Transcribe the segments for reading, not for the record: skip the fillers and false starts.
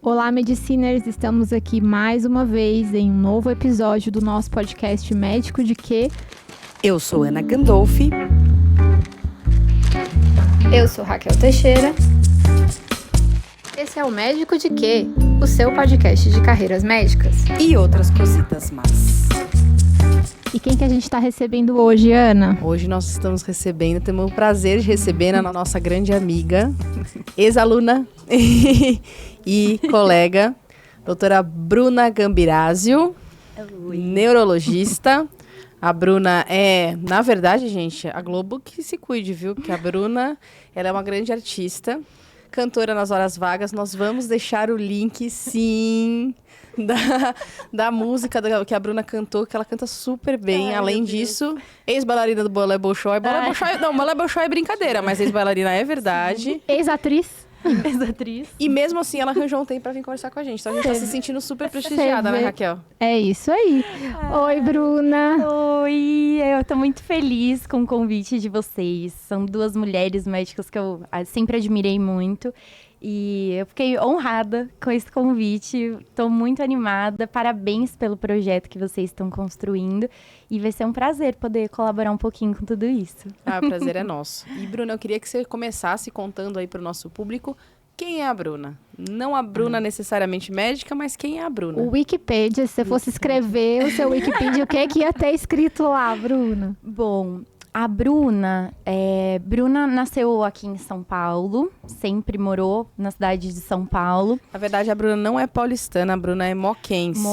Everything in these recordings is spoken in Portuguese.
Olá, Mediciners! Estamos aqui mais uma vez em um novo episódio do nosso podcast Médico de Quê? Eu sou Ana Gandolfi. Eu sou Raquel Teixeira. Esse é o Médico de Quê? O seu podcast de carreiras médicas. E outras cositas más. E quem que a gente está recebendo hoje, Ana? Hoje nós estamos recebendo, temos o prazer de receber a nossa grande amiga, ex-aluna e colega, doutora Bruna Gambirásio, neurologista. A Bruna é, na verdade, gente, a Globo que se cuide, viu? Porque a Bruna, ela é uma grande artista, cantora nas horas vagas. Nós vamos deixar o link, sim, da música que a Bruna cantou, que ela canta super bem. Ai, além disso, ex-bailarina do Balé Bolshoi. Balé Bolshoi é brincadeira, mas ex-bailarina é verdade. Ex-atriz. Ex-atriz. E mesmo assim, ela arranjou um tempo pra vir conversar com a gente. Então a gente tá se sentindo super prestigiada, né, Raquel? É isso aí. Oi, Bruna. Oi, eu tô muito feliz com o convite de vocês. São duas mulheres médicas que eu sempre admirei muito. E eu fiquei honrada com esse convite. Tô muito animada. Parabéns pelo projeto que vocês estão construindo. E vai ser um prazer poder colaborar um pouquinho com tudo isso. Ah, o prazer é nosso. E, Bruna, eu queria que você começasse contando aí pro nosso público quem é a Bruna. Não a Bruna necessariamente médica, mas quem é a Bruna? O Wikipedia, se você fosse escrever o seu Wikipedia, o que é que ia ter escrito lá, Bruna? Bom, a Bruna nasceu aqui em São Paulo, sempre morou na cidade de São Paulo. Na verdade, a Bruna não é paulistana, a Bruna é moquense,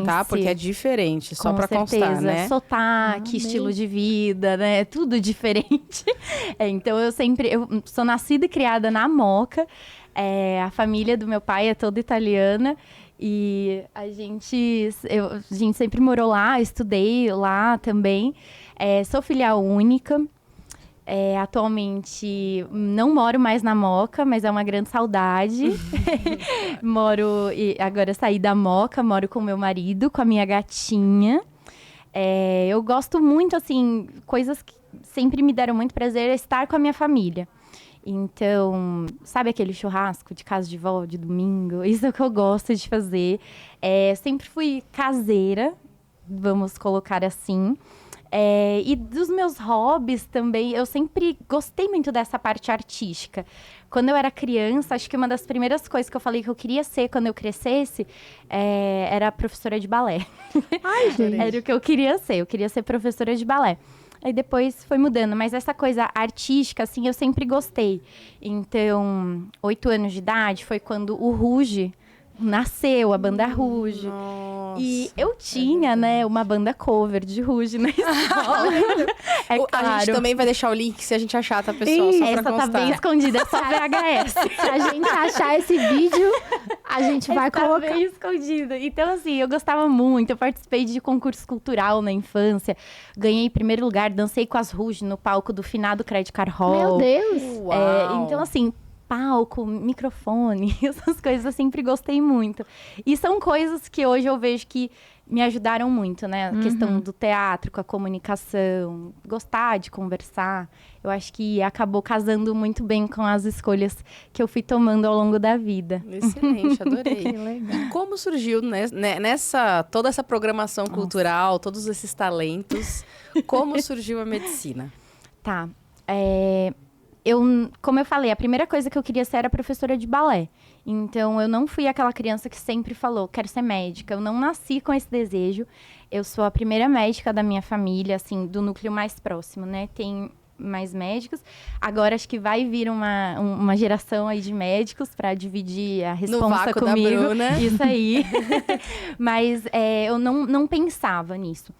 tá? Porque é diferente, só pra constar, né? Sotaque, estilo de vida, né? Tudo diferente. Então, eu sou nascida e criada na Moca. A família do meu pai é toda italiana. E a gente sempre morou lá, estudei lá também. Sou filha única. Atualmente não moro mais na Moca, mas é uma grande saudade. Agora saí da Moca, moro com meu marido, com a minha gatinha. Eu gosto muito, assim, coisas que sempre me deram muito prazer é estar com a minha família. Então, sabe aquele churrasco de casa de vó, de domingo? Isso é o que eu gosto de fazer. Sempre fui caseira, vamos colocar assim. E dos meus hobbies também, eu sempre gostei muito dessa parte artística. Quando eu era criança, acho que uma das primeiras coisas que eu falei que eu queria ser quando eu crescesse era professora de balé. Ai, gente. Era o que eu queria ser professora de balé. Aí depois foi mudando, mas essa coisa artística, assim, eu sempre gostei. Então, 8 anos de idade foi quando o Ruge nasceu, a banda Ruge. Nossa, e eu tinha, né, uma banda cover de Ruge na escola. Claro. A gente também vai deixar o link se a gente achar, tá, pessoal? Só pra Essa constar. tá bem escondida, é só VHS. Se a gente achar esse vídeo, a gente vai colocar. Tá bem escondida. Então, assim, eu gostava muito. Eu participei de concurso cultural na infância. Ganhei primeiro lugar, dancei com as Ruge no palco do finado Credit Card Hall. Meu Deus! Uau. Então, assim, palco, microfone, essas coisas eu sempre gostei muito. E são coisas que hoje eu vejo que me ajudaram muito, né? A questão do teatro, com a comunicação, gostar de conversar. Eu acho que acabou casando muito bem com as escolhas que eu fui tomando ao longo da vida. Excelente, adorei. Que legal. E como surgiu toda essa programação cultural, todos esses talentos, como surgiu a medicina? Tá. Como eu falei, a primeira coisa que eu queria ser era professora de balé. Então, eu não fui aquela criança que sempre falou, quero ser médica. Eu não nasci com esse desejo. Eu sou a primeira médica da minha família, assim, do núcleo mais próximo, né? Tem mais médicos. Agora, acho que vai vir uma geração aí de médicos para dividir a responsa comigo. Da Bruna. Isso aí. Mas eu não pensava nisso.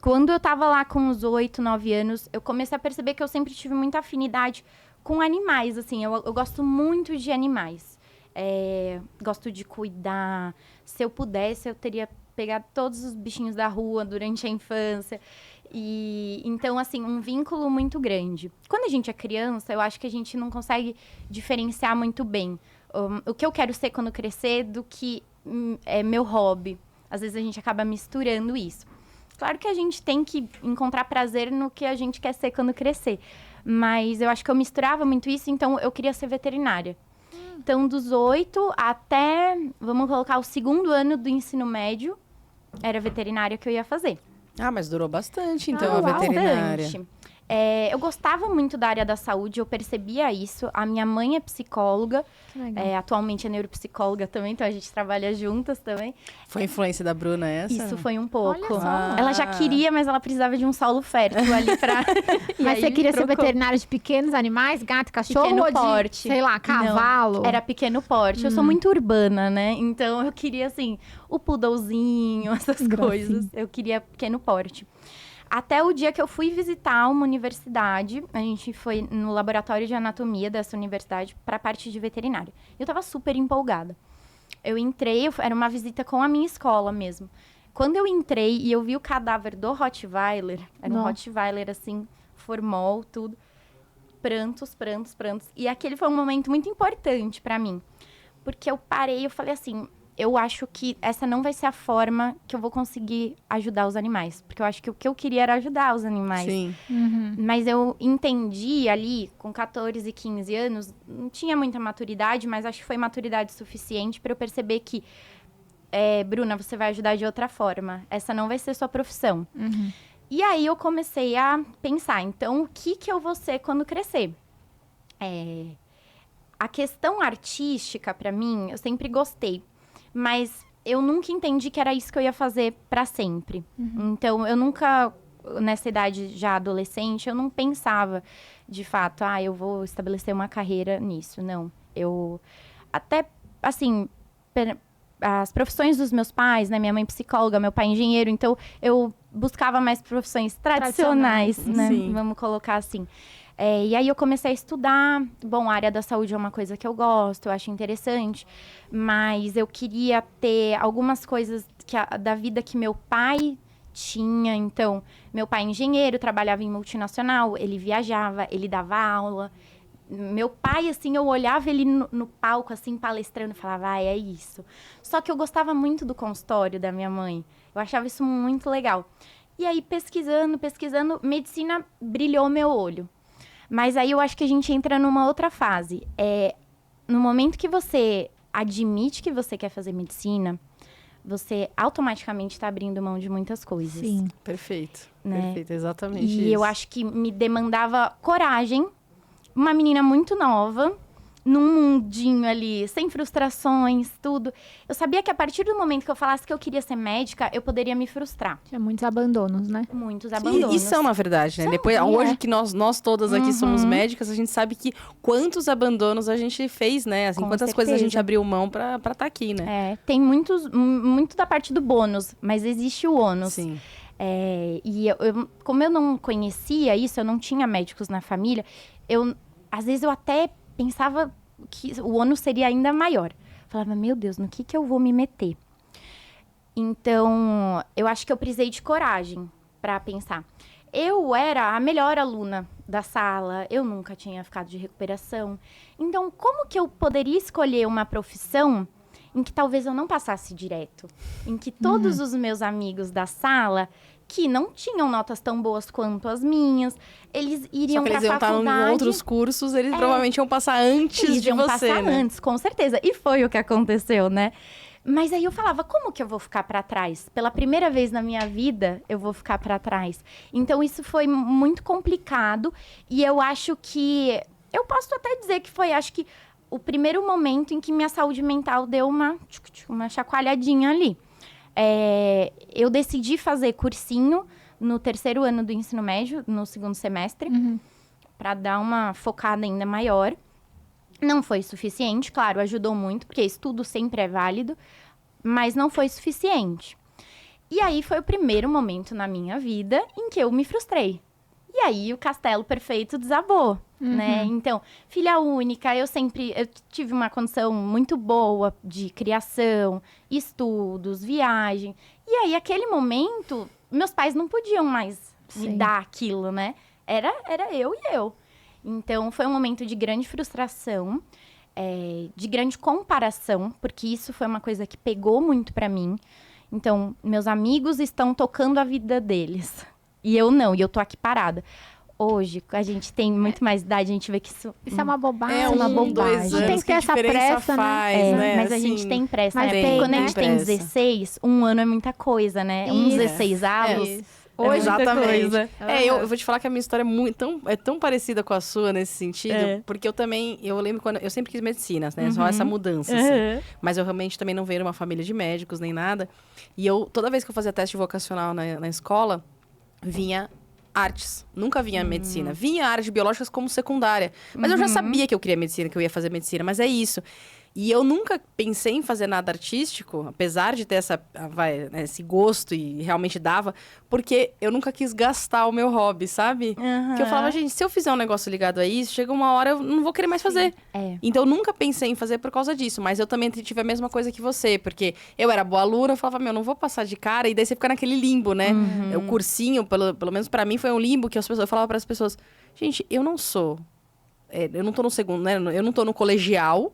Quando eu tava lá com uns 8, 9 anos, eu comecei a perceber que eu sempre tive muita afinidade com animais, assim. Eu gosto muito de animais. Gosto de cuidar. Se eu pudesse, eu teria pegado todos os bichinhos da rua durante a infância. Então, assim, um vínculo muito grande. Quando a gente é criança, eu acho que a gente não consegue diferenciar muito bem o que eu quero ser quando crescer do que é meu hobby. Às vezes a gente acaba misturando isso. Claro que a gente tem que encontrar prazer no que a gente quer ser quando crescer. Mas eu acho que eu misturava muito isso, então eu queria ser veterinária. Então, dos 8 até, vamos colocar, o 2º ano do ensino médio, era veterinária que eu ia fazer. Ah, mas durou bastante, então, a Uau, veterinária. bastante. Eu gostava muito da área da saúde, eu percebia isso. A minha mãe é psicóloga, Que legal. atualmente é neuropsicóloga também, então a gente trabalha juntas também. Foi influência da Bruna essa? Isso foi um pouco. Olha só. Ela já queria, mas ela precisava de um solo fértil ali pra... E Mas aí você queria ser trocou. veterinária de pequenos animais, gato, cachorro Pequeno ou de, porte. sei lá, cavalo? Não, era pequeno porte. Eu sou muito urbana, né? Então eu queria, assim, o poodlezinho, essas Gracinha. coisas. Eu queria pequeno porte. Até o dia que eu fui visitar uma universidade, a gente foi no laboratório de anatomia dessa universidade para a parte de veterinária. Eu tava super empolgada. Eu entrei, era uma visita com a minha escola mesmo. Quando eu entrei e eu vi o cadáver do Rottweiler, era um Nossa. Rottweiler assim, formol, tudo. Prantos, prantos, prantos. E aquele foi um momento muito importante para mim. Porque eu parei e eu falei assim, eu acho que essa não vai ser a forma que eu vou conseguir ajudar os animais. Porque eu acho que o que eu queria era ajudar os animais. Sim. Uhum. Mas eu entendi ali, com 14 e 15 anos, não tinha muita maturidade, mas acho que foi maturidade suficiente para eu perceber que, Bruna, você vai ajudar de outra forma. Essa não vai ser sua profissão. Uhum. E aí eu comecei a pensar, então, o que eu vou ser quando crescer? A questão artística, para mim, eu sempre gostei. Mas eu nunca entendi que era isso que eu ia fazer para sempre. Então, eu nunca, nessa idade já adolescente, eu não pensava, de fato, eu vou estabelecer uma carreira nisso. Não. Eu, até, assim, as profissões dos meus pais, né? Minha mãe psicóloga, meu pai engenheiro. Então, eu buscava mais profissões tradicionais, né? Sim. Vamos colocar assim. E aí eu comecei a estudar. Bom, a área da saúde é uma coisa que eu gosto, eu acho interessante. Mas eu queria ter algumas coisas da vida que meu pai tinha. Então, meu pai é engenheiro, trabalhava em multinacional, ele viajava, ele dava aula. Meu pai, assim, eu olhava ele no palco, assim, palestrando, e falava, é isso. Só que eu gostava muito do consultório da minha mãe. Eu achava isso muito legal. E aí, pesquisando, medicina brilhou meu olho. Mas aí eu acho que a gente entra numa outra fase. No momento que você admite que você quer fazer medicina, você automaticamente está abrindo mão de muitas coisas. Sim. Perfeito. Né? Perfeito, exatamente E isso. eu acho que me demandava coragem. Uma menina muito nova, num mundinho ali, sem frustrações, tudo. Eu sabia que a partir do momento que eu falasse que eu queria ser médica, eu poderia me frustrar. Tinha muitos abandonos, né? Muitos E abandonos. são, na verdade, né? São, Depois, e hoje que nós todas aqui somos Uhum. médicas, a gente sabe que quantos abandonos a gente fez, né? Assim, Com quantas coisas a gente certeza. abriu mão pra estar aqui, né? Tem muito da parte do bônus, mas existe o ônus. Sim. E como eu não conhecia isso, eu não tinha médicos na família, às vezes eu até pensava que o ônus seria ainda maior. Falava, meu Deus, no que eu vou me meter? Então, eu acho que eu precisei de coragem para pensar. Eu era a melhor aluna da sala, eu nunca tinha ficado de recuperação. Então, como que eu poderia escolher uma profissão em que talvez eu não passasse direto? Em que todos os meus amigos da sala, que não tinham notas tão boas quanto as minhas, eles iriam Só que para eles iam estar faculdade. em outros cursos, eles provavelmente iam passar antes Eles de iam você, passar né? antes, com certeza. E foi o que aconteceu, né? Mas aí eu falava, como que eu vou ficar para trás? Pela primeira vez na minha vida, eu vou ficar para trás. Então, isso foi muito complicado. E eu acho que... Eu posso até dizer que foi, acho que, o primeiro momento em que minha saúde mental deu uma chacoalhadinha ali. Eu decidi fazer cursinho no 3º ano do ensino médio, no 2º semestre, para dar uma focada ainda maior. Não foi suficiente, claro, ajudou muito, porque estudo sempre é válido, mas não foi suficiente. E aí foi o primeiro momento na minha vida em que eu me frustrei. E aí o castelo perfeito desabou, né? Então, filha única, eu tive uma condição muito boa de criação, estudos, viagem. E aí, aquele momento, meus pais não podiam mais me Sim. dar aquilo, né? Era eu e eu. Então, foi um momento de grande frustração, de grande comparação, porque isso foi uma coisa que pegou muito pra mim. Então, meus amigos estão tocando a vida deles. E eu não, e eu tô aqui parada. hoje, a gente tem muito mais idade, a gente vê que isso Isso é uma bobagem. É uma um, bobagem. 2 Não anos tem que ter essa diferença pressa, né? faz, né? mas a Assim, gente tem pressa, mas né? tem, Porque quando né? a gente tem Pressa. 16, um ano é muita coisa, né? Uns Isso. 16 anos. Isso. Hoje, exatamente. coisa. Eu vou te falar que a minha história é tão parecida com a sua nesse sentido, porque eu lembro quando eu sempre quis medicina, né? Só essa mudança, assim. Mas eu realmente também não venho de uma família de médicos nem nada. E toda vez que eu fazia teste vocacional na escola, vinha artes. Nunca vinha medicina. Vinha artes biológicas como secundária. Mas eu já sabia que eu queria medicina, que eu ia fazer medicina, mas é isso. E eu nunca pensei em fazer nada artístico, apesar de ter esse gosto e realmente dava, porque eu nunca quis gastar o meu hobby, sabe? Porque eu falava, gente, se eu fizer um negócio ligado a isso, chega uma hora eu não vou querer mais fazer. Então eu nunca pensei em fazer por causa disso, mas eu também tive a mesma coisa que você, porque eu era boa aluna, eu falava, não vou passar de cara, e daí você fica naquele limbo, né? O cursinho, pelo menos pra mim, foi um limbo que eu falava para as pessoas, gente, eu não sou, eu não tô no segundo, né? Eu não tô no colegial,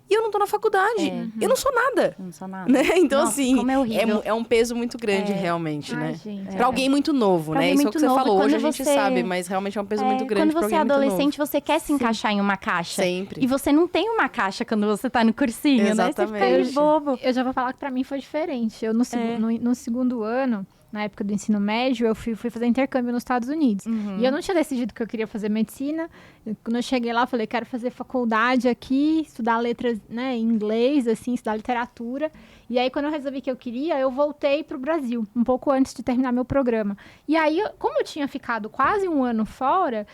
e eu não tô na faculdade. Eu não sou nada. Eu não sou nada. Né? Então, Nossa, assim, como é horrível. é um peso muito grande, realmente, Ai, né? gente. Pra alguém muito novo, Pra né? alguém Isso é o muito que você novo. falou. Quando Hoje a gente você- sabe, mas realmente é um peso muito grande Quando pra você alguém é muito adolescente, novo. você quer se encaixar em uma caixa. Sempre. E você não tem uma caixa quando você tá no cursinho, né? Você fica ali Exatamente. bobo. Eu já vou falar que pra mim foi diferente. Eu, no segundo ano, na época do ensino médio, eu fui fazer intercâmbio nos Estados Unidos. E eu não tinha decidido que eu queria fazer medicina. Quando eu cheguei lá, eu falei, quero fazer faculdade aqui, estudar letras, né, em inglês, assim, estudar literatura. E aí, quando eu resolvi que eu queria, eu voltei pro Brasil, um pouco antes de terminar meu programa. E aí, como eu tinha ficado quase um ano fora,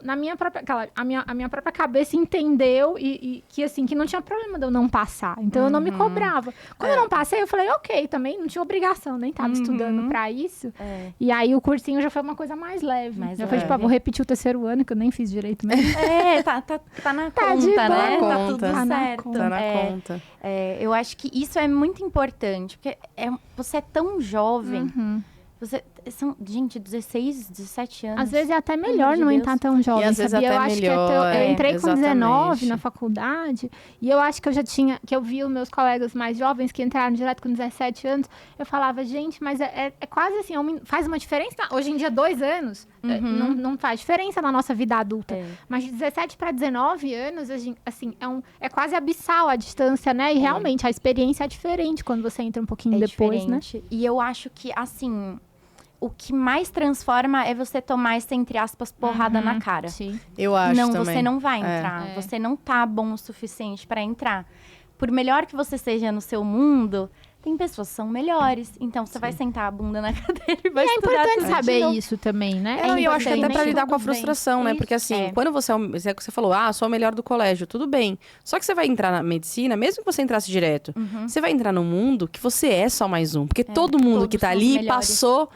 na minha própria, a minha própria cabeça entendeu e que, assim, que não tinha problema de eu não passar. Então, eu não me cobrava. Quando eu não passei, eu falei, ok, também não tinha obrigação, nem estava estudando pra isso. E aí, o cursinho já foi uma coisa mais leve. Mais já foi, tipo, leve. vou repetir o terceiro ano, que eu nem fiz direito mesmo. Tá na Tá de conta, boa. né? Tá na Tá tudo conta. Tá na certo. conta. Tá na conta. Eu acho que isso é muito importante, porque você é tão jovem. Gente, 16, 17 anos. Às vezes é até Pelo melhor amor de não Deus. entrar tão jovem, E às vezes sabia? até Eu acho melhor, que eu entrei com exatamente. 19 na faculdade e eu acho que eu já tinha, que eu vi os meus colegas mais jovens que entraram direto com 17 anos, eu falava, gente, mas é quase assim, faz uma diferença? Hoje em dia, 2 anos não faz diferença na nossa vida adulta. Mas de 17 para 19 anos, assim, é quase abissal a distância, né? E realmente a experiência é diferente quando você entra um pouquinho depois, diferente. né? E eu acho que, assim, o que mais transforma é você tomar essa, entre aspas, porrada na cara. Sim. Eu acho Não, também. você não vai entrar. Você não tá bom o suficiente pra entrar. Por melhor que você seja no seu mundo, tem pessoas que são melhores. Então, você vai sentar a bunda na cadeira e vai E é estudar importante tudo de saber novo. isso também, né? E eu acho que até importante. pra lidar com a Tudo bem. frustração, né? Isso. Porque assim, quando você você falou, sou a melhor do colégio, tudo bem. Só que você vai entrar na medicina, mesmo que você entrasse direto, você vai entrar num mundo que você é só mais um. Porque todo mundo todos que tá são os ali melhores. passou,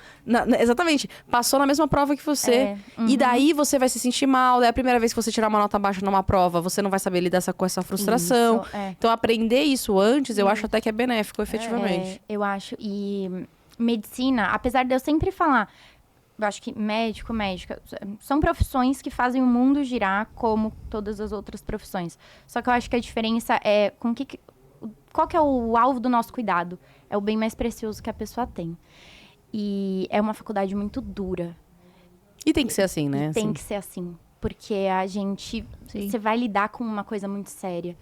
exatamente, passou na mesma prova que você. E daí você vai se sentir mal, daí a primeira vez que você tirar uma nota baixa numa prova, você não vai saber lidar com essa frustração. Isso, é. Então, aprender isso antes, eu acho até que é benéfico, efetivamente. Eu acho. E medicina, apesar de eu sempre falar, eu acho que médica, são profissões que fazem o mundo girar como todas as outras profissões. Só que eu acho que a diferença é qual que é o alvo do nosso cuidado? É o bem mais precioso que a pessoa tem. E é uma faculdade muito dura. E tem que ser assim, né? Tem Assim. que ser assim. Porque a gente... Sim. Você vai lidar com uma coisa muito séria.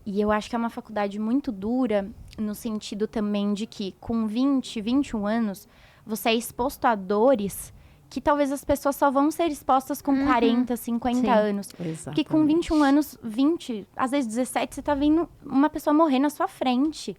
E eu acho que é uma faculdade muito dura no sentido também de que com 20, 21 anos, você é exposto a dores que talvez as pessoas só vão ser expostas com 40, 50 Sim. anos. Porque com 21 anos, 20, às vezes 17, você tá vendo uma pessoa morrer na sua frente.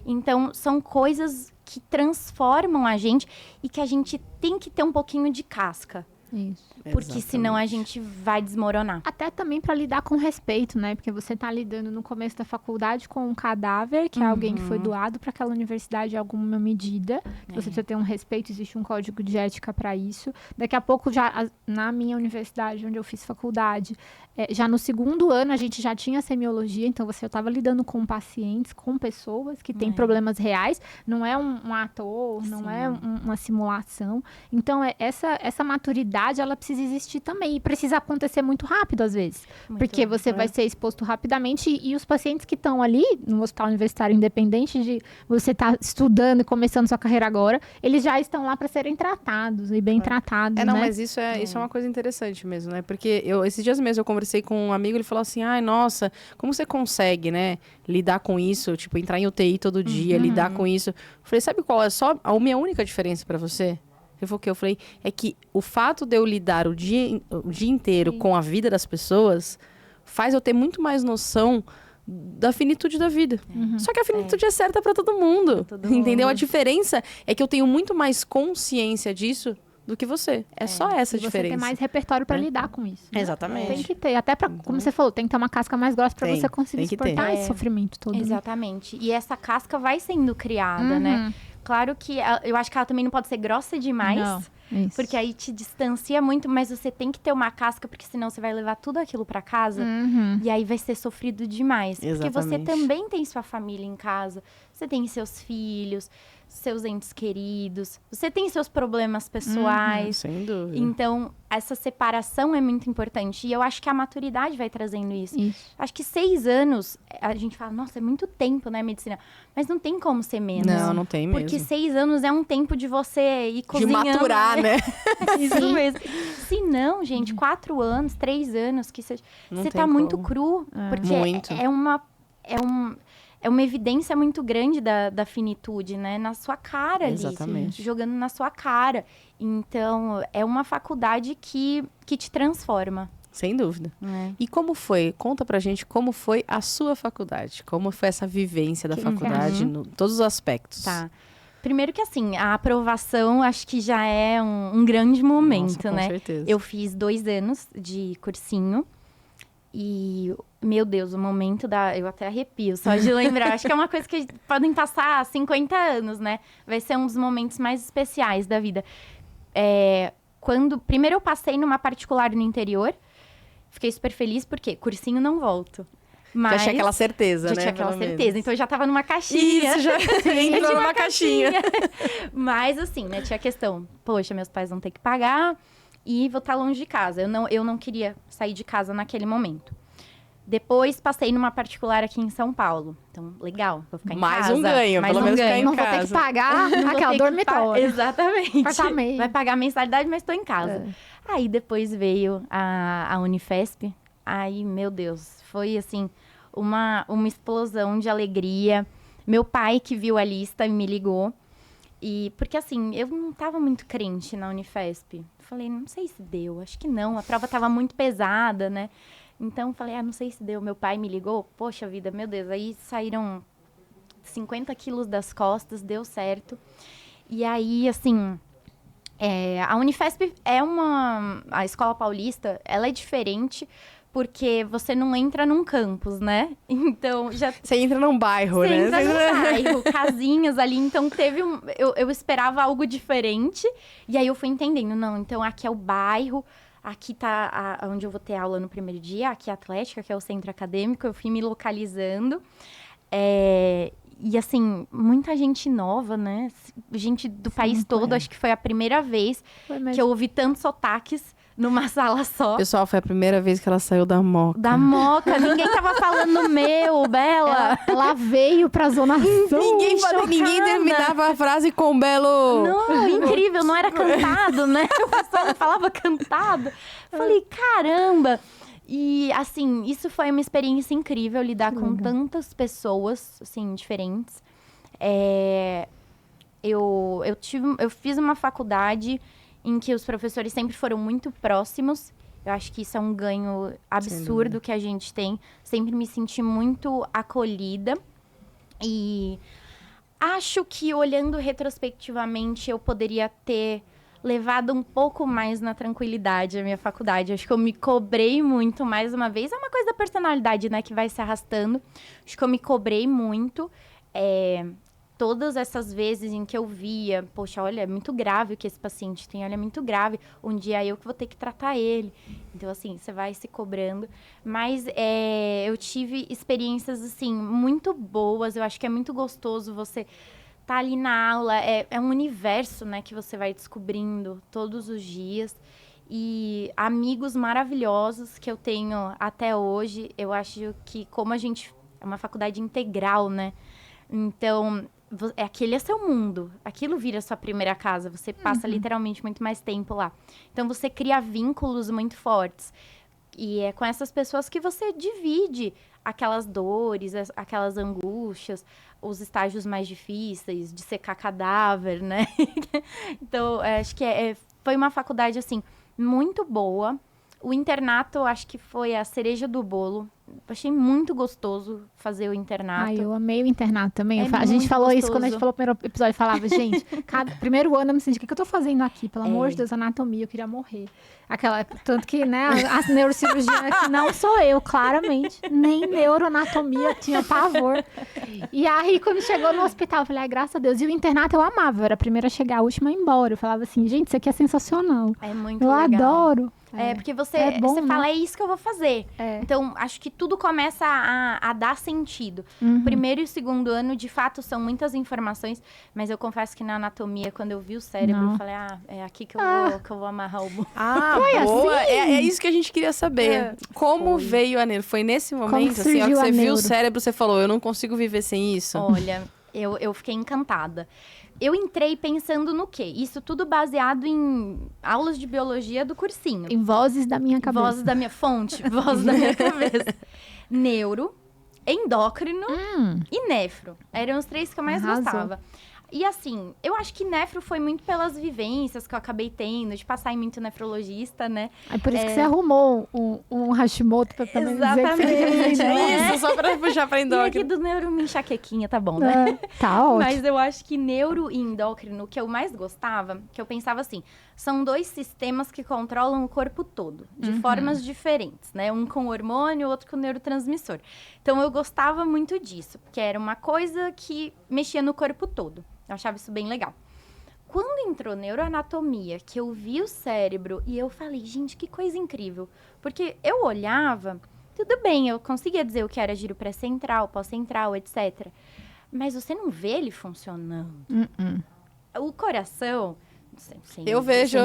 Então, são coisas que transformam a gente e que a gente tem que ter um pouquinho de casca. Isso. Porque senão a gente vai desmoronar. Até também para lidar com respeito, né? Porque você tá lidando no começo da faculdade com um cadáver, que é alguém que foi doado para aquela universidade em alguma medida. Você precisa ter um respeito, existe um código de ética para isso. Daqui a pouco, já na minha universidade, onde eu fiz faculdade, já no segundo ano a gente já tinha semiologia, então você estava lidando com pacientes, com pessoas que têm problemas reais. Não é um ator, não é uma simulação. Então, essa maturidade faculdade, ela precisa existir também. E precisa acontecer muito rápido, às vezes. Muito porque você vai ser exposto rapidamente. E os pacientes que estão ali, no hospital universitário, independente de você estar estudando e começando sua carreira agora, eles já estão lá para serem tratados e bem tratados, não, né? mas isso é uma coisa interessante mesmo, né? Porque esses dias mesmo eu conversei com um amigo, ele falou assim, ai, nossa, como você consegue, né, lidar com isso? Tipo, entrar em UTI todo dia, lidar com isso. Eu falei, sabe qual é só a minha única diferença para você? Ele falou que eu falei, é que o fato de eu lidar o dia inteiro com a vida das pessoas faz eu ter muito mais noção da finitude da vida. Só que a finitude é certa para todo mundo, entendeu? A diferença é que eu tenho muito mais consciência disso do que você. É só essa a diferença. Você tem mais repertório para lidar com isso. Né? Exatamente. Tem que ter. Até para, como você falou, tem que ter uma casca mais grossa para você conseguir suportar esse sofrimento todo. Exatamente. E essa casca vai sendo criada, né? Claro que eu acho que ela também não pode ser grossa demais. Não. Isso. Porque aí te distancia muito, mas você tem que ter uma casca, porque senão você vai levar tudo aquilo para casa e aí vai ser sofrido demais. Exatamente. Porque você também tem sua família em casa, você tem seus filhos, seus entes queridos, você tem seus problemas pessoais. Sem dúvida. Então, essa separação é muito importante. E eu acho que a maturidade vai trazendo isso. Acho que 6 anos, a gente fala, nossa, é muito tempo, né, medicina? Mas não tem como ser menos. Não tem mesmo. Porque 6 anos é um tempo de você ir cozinhando. De maturar, né? Isso mesmo. Se não, gente, 4 anos, 3 anos, que você tá muito cru. Porque muito. É uma evidência muito grande da finitude, né? Na sua cara ali. Exatamente. Jogando na sua cara. Então, é uma faculdade que te transforma. Sem dúvida. E como foi? Conta pra gente como foi a sua faculdade. Como foi essa vivência da faculdade, em todos os aspectos. Tá. Primeiro que, assim, a aprovação acho que já é um grande momento, Nossa, né? Com certeza. Eu fiz 2 anos de cursinho. E, meu Deus, o momento eu até arrepio só de lembrar. Acho que é uma coisa que podem passar 50 anos, né? Vai ser um dos momentos mais especiais da vida. Primeiro eu passei numa particular no interior. Fiquei super feliz, porque cursinho não volto. Mas já tinha aquela certeza, né? Já tinha aquela certeza. Então eu já tava numa caixinha. Isso, já entrou numa caixinha. Mas assim, né? Tinha a questão. Poxa, meus pais vão ter que pagar e vou estar longe de casa. Eu não queria sair de casa naquele momento. Depois passei numa particular aqui em São Paulo. Então, legal, vou ficar em casa. Mais um ganho, pelo menos ficar em não casa. Não vou ter que pagar aquela dormitório. Exatamente. Apartamento. Vai pagar a mensalidade, mas estou em casa. Aí depois veio a Unifesp. Aí, meu Deus, foi assim, uma explosão de alegria. Meu pai que viu a lista me ligou. Porque assim, eu não estava muito crente na Unifesp. Falei, não sei se deu, acho que não. A prova estava muito pesada, né? Então, falei, não sei se deu. Meu pai me ligou, poxa vida, meu Deus. Aí saíram 50 quilos das costas, deu certo. E aí, assim, a Unifesp a Escola Paulista, ela é diferente porque você não entra num campus, né? Então, Você entra num bairro, né? Você entra num bairro, casinhas ali. Então, eu esperava algo diferente. E aí, eu fui entendendo, não, então aqui é o bairro. Aqui tá onde eu vou ter aula no primeiro dia, aqui é a Atlética, que é o centro acadêmico. Eu fui me localizando. E, assim, muita gente nova, né? Gente do país todo. Acho que foi a primeira vez que eu ouvi tantos sotaques numa sala só. Pessoal, foi a primeira vez que ela saiu da Moca. Da Moca. Ninguém tava falando Bela. Ela veio pra Zona Sul. Ninguém terminava a frase com belo... Não, incrível. Não era cantado, né? O pessoal não falava cantado. Falei, caramba. E, assim, isso foi uma experiência incrível, lidar com tantas pessoas, assim, diferentes. Eu fiz uma faculdade em que os professores sempre foram muito próximos. Eu acho que isso é um ganho absurdo que a gente tem. Sempre me senti muito acolhida. E acho que, olhando retrospectivamente, eu poderia ter levado um pouco mais na tranquilidade a minha faculdade. Acho que eu me cobrei muito, mais uma vez. É uma coisa da personalidade, né, que vai se arrastando. Acho que eu me cobrei muito. Todas essas vezes em que eu via, poxa, olha, é muito grave o que esse paciente tem, olha, é muito grave. Um dia eu que vou ter que tratar ele. Então, assim, você vai se cobrando. Mas eu tive experiências, assim, muito boas. Eu acho que é muito gostoso você tá ali na aula. É um universo, né, que você vai descobrindo todos os dias. E amigos maravilhosos que eu tenho até hoje. Eu acho que como a gente... É uma faculdade integral, né? Então, aquele é seu mundo. Aquilo vira sua primeira casa. Você passa literalmente muito mais tempo lá. Então, você cria vínculos muito fortes. E é com essas pessoas que você divide aquelas dores, aquelas angústias, os estágios mais difíceis de secar cadáver, né? Então, acho que foi uma faculdade, assim, muito boa. O internato, acho que foi a cereja do bolo. Achei muito gostoso fazer o internato. Ai, eu amei o internato também. É A gente muito falou isso gostoso. quando a gente falou o primeiro episódio. Falava, gente, primeiro ano eu me senti, o que eu tô fazendo aqui? Pelo amor de Deus, anatomia, eu queria morrer. Tanto que, né, a neurocirurgia que não sou eu, claramente. Nem neuroanatomia, tinha pavor. E aí, quando chegou no hospital, eu falei, ai, graças a Deus. E o internato eu amava, eu era a primeira a chegar, a última a ir embora. Eu falava assim, gente, isso aqui é sensacional. É muito eu legal. Adoro. Porque você bom, fala, né? é isso que eu vou fazer. Então, acho que tudo começa a dar sentido. Uhum. O primeiro e o segundo ano, de fato, são muitas informações. Mas eu confesso que na anatomia, quando eu vi o cérebro, eu falei, é aqui que eu vou amarrar o bolo. Boa! assim? É isso que a gente queria saber. Como veio a neuro? Foi nesse momento, assim, ó, que você viu o cérebro, você falou, eu não consigo viver sem isso. Olha, eu fiquei encantada. Eu entrei pensando no quê? Isso tudo baseado em aulas de biologia do cursinho. Em vozes da minha cabeça. Vozes da minha fonte, vozes da minha cabeça. Neuro, endócrino e nefro. Eram os 3 que eu mais Arrasou. gostava. E assim, eu acho que nefro foi muito pelas vivências que eu acabei tendo, de passar em muito nefrologista, né? Aí por isso que você arrumou um Hashimoto pra também dizer que você queria Exatamente. vender. Isso, só pra puxar pra E aqui endócrino. do neuro uma enxaquequinha, tá bom, né? Tá ótimo. Mas eu acho que neuro e endócrino, o que eu mais gostava, que eu pensava assim, são 2 sistemas que controlam o corpo todo, de formas diferentes, né? Um com hormônio, o outro com neurotransmissor. Então, eu gostava muito disso, que era uma coisa que mexia no corpo todo. Eu achava isso bem legal. Quando entrou neuroanatomia, que eu vi o cérebro, e eu falei, gente, que coisa incrível. Porque eu olhava, tudo bem, eu conseguia dizer o que era giro pré-central, pós-central, etc. Mas você não vê ele funcionando. O coração... Não sei, Eu vejo.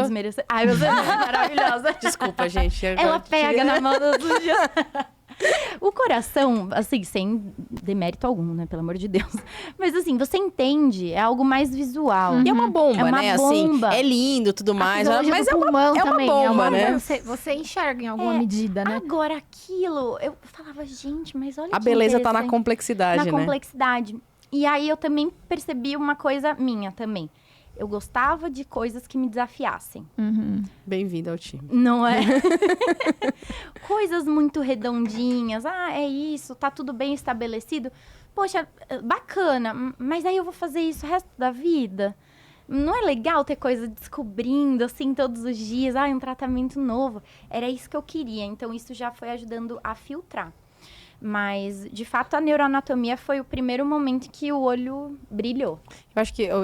Ai, você é maravilhosa. Desculpa, gente. Ela pega na mão dos dias. O coração, assim, sem demérito algum, né? Pelo amor de Deus. Mas, assim, você entende, é algo mais visual. E é uma bomba, É uma né? bomba. Assim, é lindo, tudo mais. Mas é pulmão uma também, bomba, né? Você enxerga em alguma medida, né? Agora, aquilo, eu falava, gente, mas olha A que beleza tá na interessante. complexidade, né? Na complexidade. E aí, eu também percebi uma coisa minha também. Eu gostava de coisas que me desafiassem. Bem-vindo ao time. Não é? Coisas muito redondinhas. Ah, é isso, tá tudo bem estabelecido. Poxa, bacana, mas aí eu vou fazer isso o resto da vida? Não é legal ter coisa descobrindo, assim, todos os dias? Ah, um tratamento novo. Era isso que eu queria, então isso já foi ajudando a filtrar. Mas, de fato, a neuroanatomia foi o primeiro momento que o olho brilhou.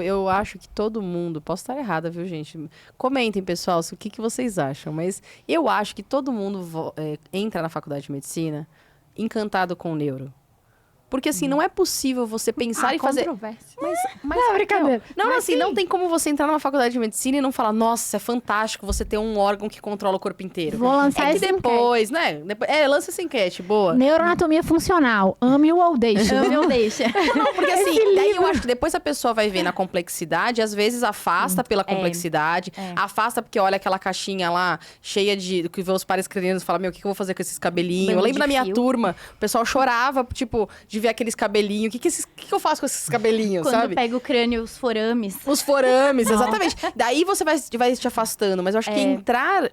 Eu acho que todo mundo... Posso estar errada, viu, gente? Comentem, pessoal, o que vocês acham. Mas eu acho que todo mundo entra na faculdade de medicina encantado com o neuro. Porque, assim, não é possível você pensar e fazer... Controvérsia. Mas Não, brincadeira. Não, Mas assim, sim. não tem como você entrar numa faculdade de medicina e não falar, nossa, é fantástico você ter um órgão que controla o corpo inteiro. Vou lançar É que essa depois, né? Lança essa enquete, boa. Neuroanatomia funcional. Ame-o ou deixe. Ame ou deixa. Não, porque assim, daí eu acho que depois a pessoa vai ver na complexidade, às vezes afasta pela complexidade, afasta porque olha aquela caixinha lá, cheia de... que vê os pares cranianos e fala, meu, o que eu vou fazer com esses cabelinhos? Bando Eu lembro de da minha fio. turma, o pessoal chorava, tipo, de ver aqueles cabelinhos. O que eu faço com esses cabelinhos, Quando sabe? pega o crânio, os forames. Os forames, exatamente. Daí você vai te afastando. Mas eu acho que entrar...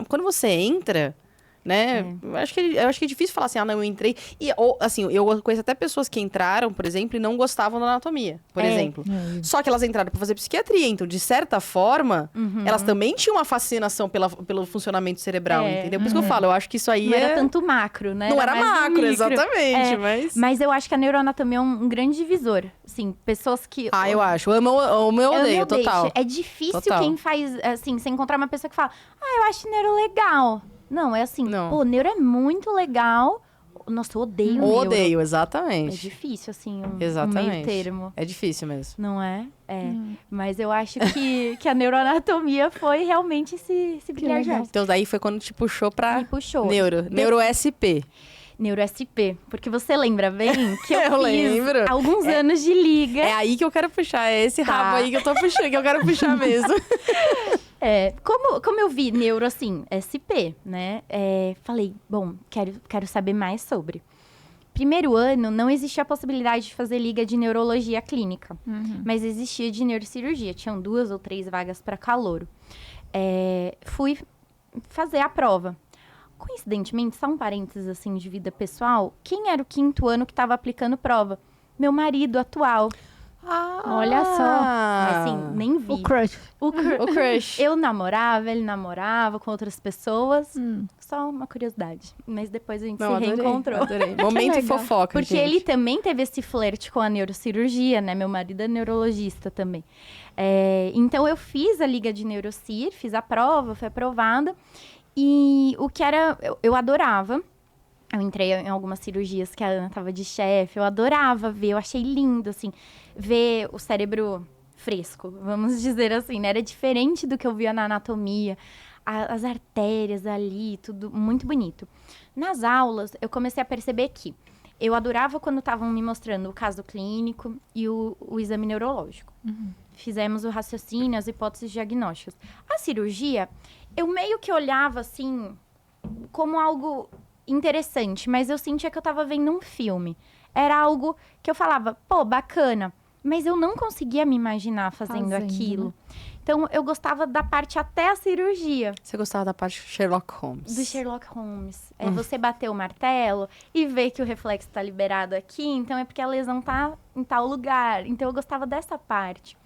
quando você entra, né? Eu acho que é difícil falar assim, não, eu entrei. E, assim, eu conheço até pessoas que entraram, por exemplo, e não gostavam da anatomia, por exemplo. Só que elas entraram pra fazer psiquiatria. Então, de certa forma, elas também tinham uma fascinação pelo funcionamento cerebral, entendeu? Por isso que eu falo, eu acho que isso aí Não era tanto macro, né? Não era mais macro, micro. exatamente, mas... Mas eu acho que a neuroanatomia é um grande divisor. Assim, pessoas que... eu acho. Amo ou odeio, total. É difícil Total. quem faz, assim, você encontrar uma pessoa que fala, eu acho neuro legal. Não, é assim, Não. pô, neuro é muito legal, Nossa, eu odeio neuro. Odeio, É exatamente. difícil, assim, um Exatamente. meio termo. É difícil mesmo. Não é? Mas eu acho que a neuroanatomia foi realmente esse brilhar de legal. olhos. Então daí foi quando te puxou pra Me puxou. Neuro SP. Neuro-SP. Porque você lembra bem que eu Eu fiz lembro. alguns anos de liga. É aí que eu quero puxar, é esse rabo aí que eu tô puxando, que eu quero puxar mesmo. Como eu vi neuro, assim, SP, né? Falei, bom, quero saber mais sobre. Primeiro ano, não existia a possibilidade de fazer liga de neurologia clínica. Mas existia de neurocirurgia. Tinham 2 ou 3 vagas para calouro. Fui fazer a prova. Coincidentemente, só um parênteses, assim, de vida pessoal. Quem era o 5º ano que estava aplicando prova? Meu marido atual. Olha só. Mas, assim, nem vi. O crush. O crush. Eu namorava, ele namorava com outras pessoas. Só uma curiosidade. Mas depois a gente se reencontrou. Adorei. Momento legal. fofoca, Porque gente. ele também teve esse flerte com a neurocirurgia, né? Meu marido é neurologista também. Então, eu fiz a liga de neurocir, fiz a prova, fui aprovada. E o que era... Eu adorava. Eu entrei em algumas cirurgias que a Ana tava de chefe. Eu adorava ver, eu achei lindo, assim, ver o cérebro fresco, vamos dizer assim, né? Era diferente do que eu via na anatomia. As artérias ali, tudo muito bonito. Nas aulas, eu comecei a perceber que eu adorava quando estavam me mostrando o caso clínico e o exame neurológico. Fizemos o raciocínio, as hipóteses diagnósticas. A cirurgia, eu meio que olhava, assim, como algo interessante, mas eu sentia que eu tava vendo um filme. Era algo que eu falava, pô, bacana, mas eu não conseguia me imaginar fazendo aquilo. Né? Então, eu gostava da parte até a cirurgia. Você gostava da parte Sherlock Holmes. Do Sherlock Holmes. Você bater o martelo e ver que o reflexo tá liberado aqui, então é porque a lesão tá em tal lugar. Então, eu gostava dessa parte.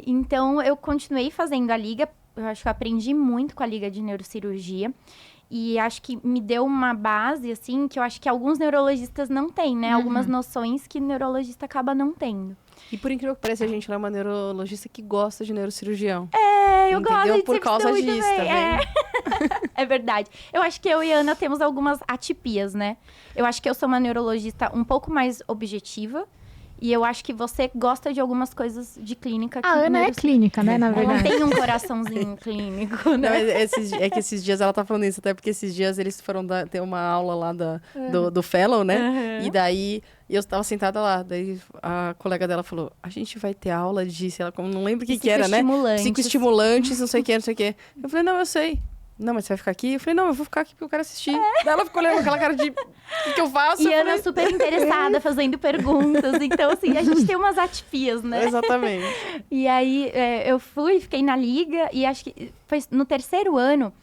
Então, eu continuei fazendo a liga. Eu acho que eu aprendi muito com a liga de neurocirurgia. E acho que me deu uma base, assim, que eu acho que alguns neurologistas não têm, né? Algumas noções que o neurologista acaba não tendo. E por incrível que pareça, a gente é uma neurologista que gosta de neurocirurgião. Eu gosto de por causa disso, tá vendo? É verdade. Eu acho que eu e a Ana temos algumas atipias, né? Eu acho que eu sou uma neurologista um pouco mais objetiva. E eu acho que você gosta de algumas coisas de clínica. A Ana é clínica, né, na verdade. Ela tem um coraçãozinho clínico, né? Não, é que esses dias ela tá falando isso, até porque esses dias eles foram ter uma aula lá do Fellow, né? E daí eu estava sentada lá, daí a colega dela falou, a gente vai ter aula de, sei lá, como não lembro o que era, né? Psicoestimulantes, não sei o que, não sei o que. Eu falei, não, eu sei. Não, mas você vai ficar aqui? Eu falei, não, eu vou ficar aqui porque eu quero assistir. Daí ela ficou olhando com aquela cara de, o que eu faço? E Ana super interessada, fazendo perguntas. Então, assim, a gente tem umas atipias, né? Exatamente. E aí, eu fiquei na liga. E acho que foi no 3º ano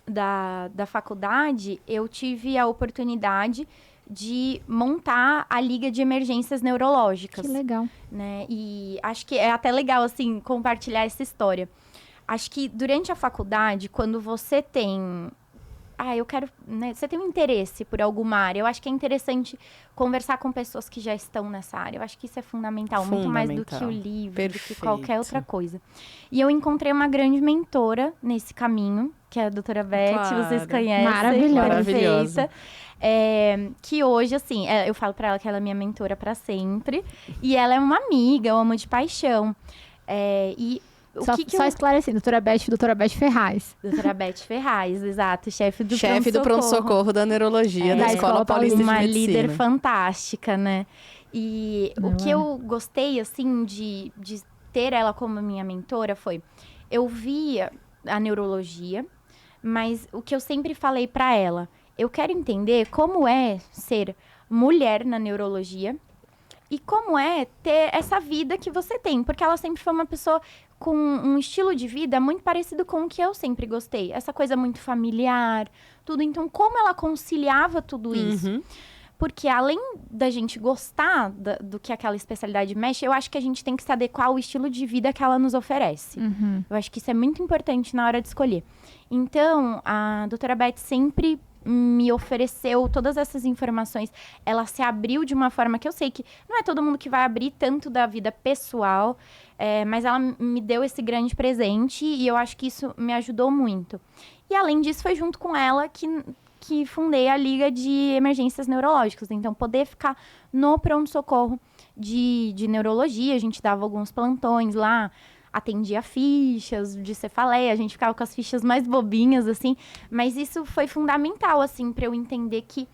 da faculdade, eu tive a oportunidade de montar a liga de emergências neurológicas. Que legal. Né? E acho que é até legal, assim, compartilhar essa história. Acho que durante a faculdade, quando você tem... eu quero... Né, você tem um interesse por alguma área. Eu acho que é interessante conversar com pessoas que já estão nessa área. Eu acho que isso é fundamental. Muito mais do que o livro, do que qualquer outra coisa. E eu encontrei uma grande mentora nesse caminho, que é a doutora Beth, claro. Vocês conhecem. Maravilhosa. Que hoje, assim, eu falo pra ela que ela é minha mentora pra sempre. E ela é uma amiga, eu amo de paixão. Só esclarecendo, doutora Beth Ferraz. Doutora Beth Ferraz, exato. Chefe do pronto-socorro da neurologia da Escola Paulista de Medicina. Uma líder fantástica, né? E o que eu gostei, assim, de ter ela como minha mentora foi... Eu via a neurologia, mas o que eu sempre falei pra ela... Eu quero entender como é ser mulher na neurologia e como é ter essa vida que você tem. Porque ela sempre foi uma pessoa com um estilo de vida muito parecido com o que eu sempre gostei. Essa coisa muito familiar, tudo. Então, como ela conciliava tudo isso? Porque além da gente gostar do que aquela especialidade mexe, eu acho que a gente tem que se adequar ao estilo de vida que ela nos oferece. Eu acho que isso é muito importante na hora de escolher. Então, a doutora Beth sempre me ofereceu todas essas informações. Ela se abriu de uma forma que eu sei que não é todo mundo que vai abrir tanto da vida pessoal, mas ela me deu esse grande presente e eu acho que isso me ajudou muito. E além disso, foi junto com ela que que fundei a Liga de Emergências Neurológicas. Então, poder ficar no pronto-socorro de neurologia, a gente dava alguns plantões lá, atendia fichas de cefaleia, a gente ficava com as fichas mais bobinhas, assim. Mas isso foi fundamental, assim, para eu entender que,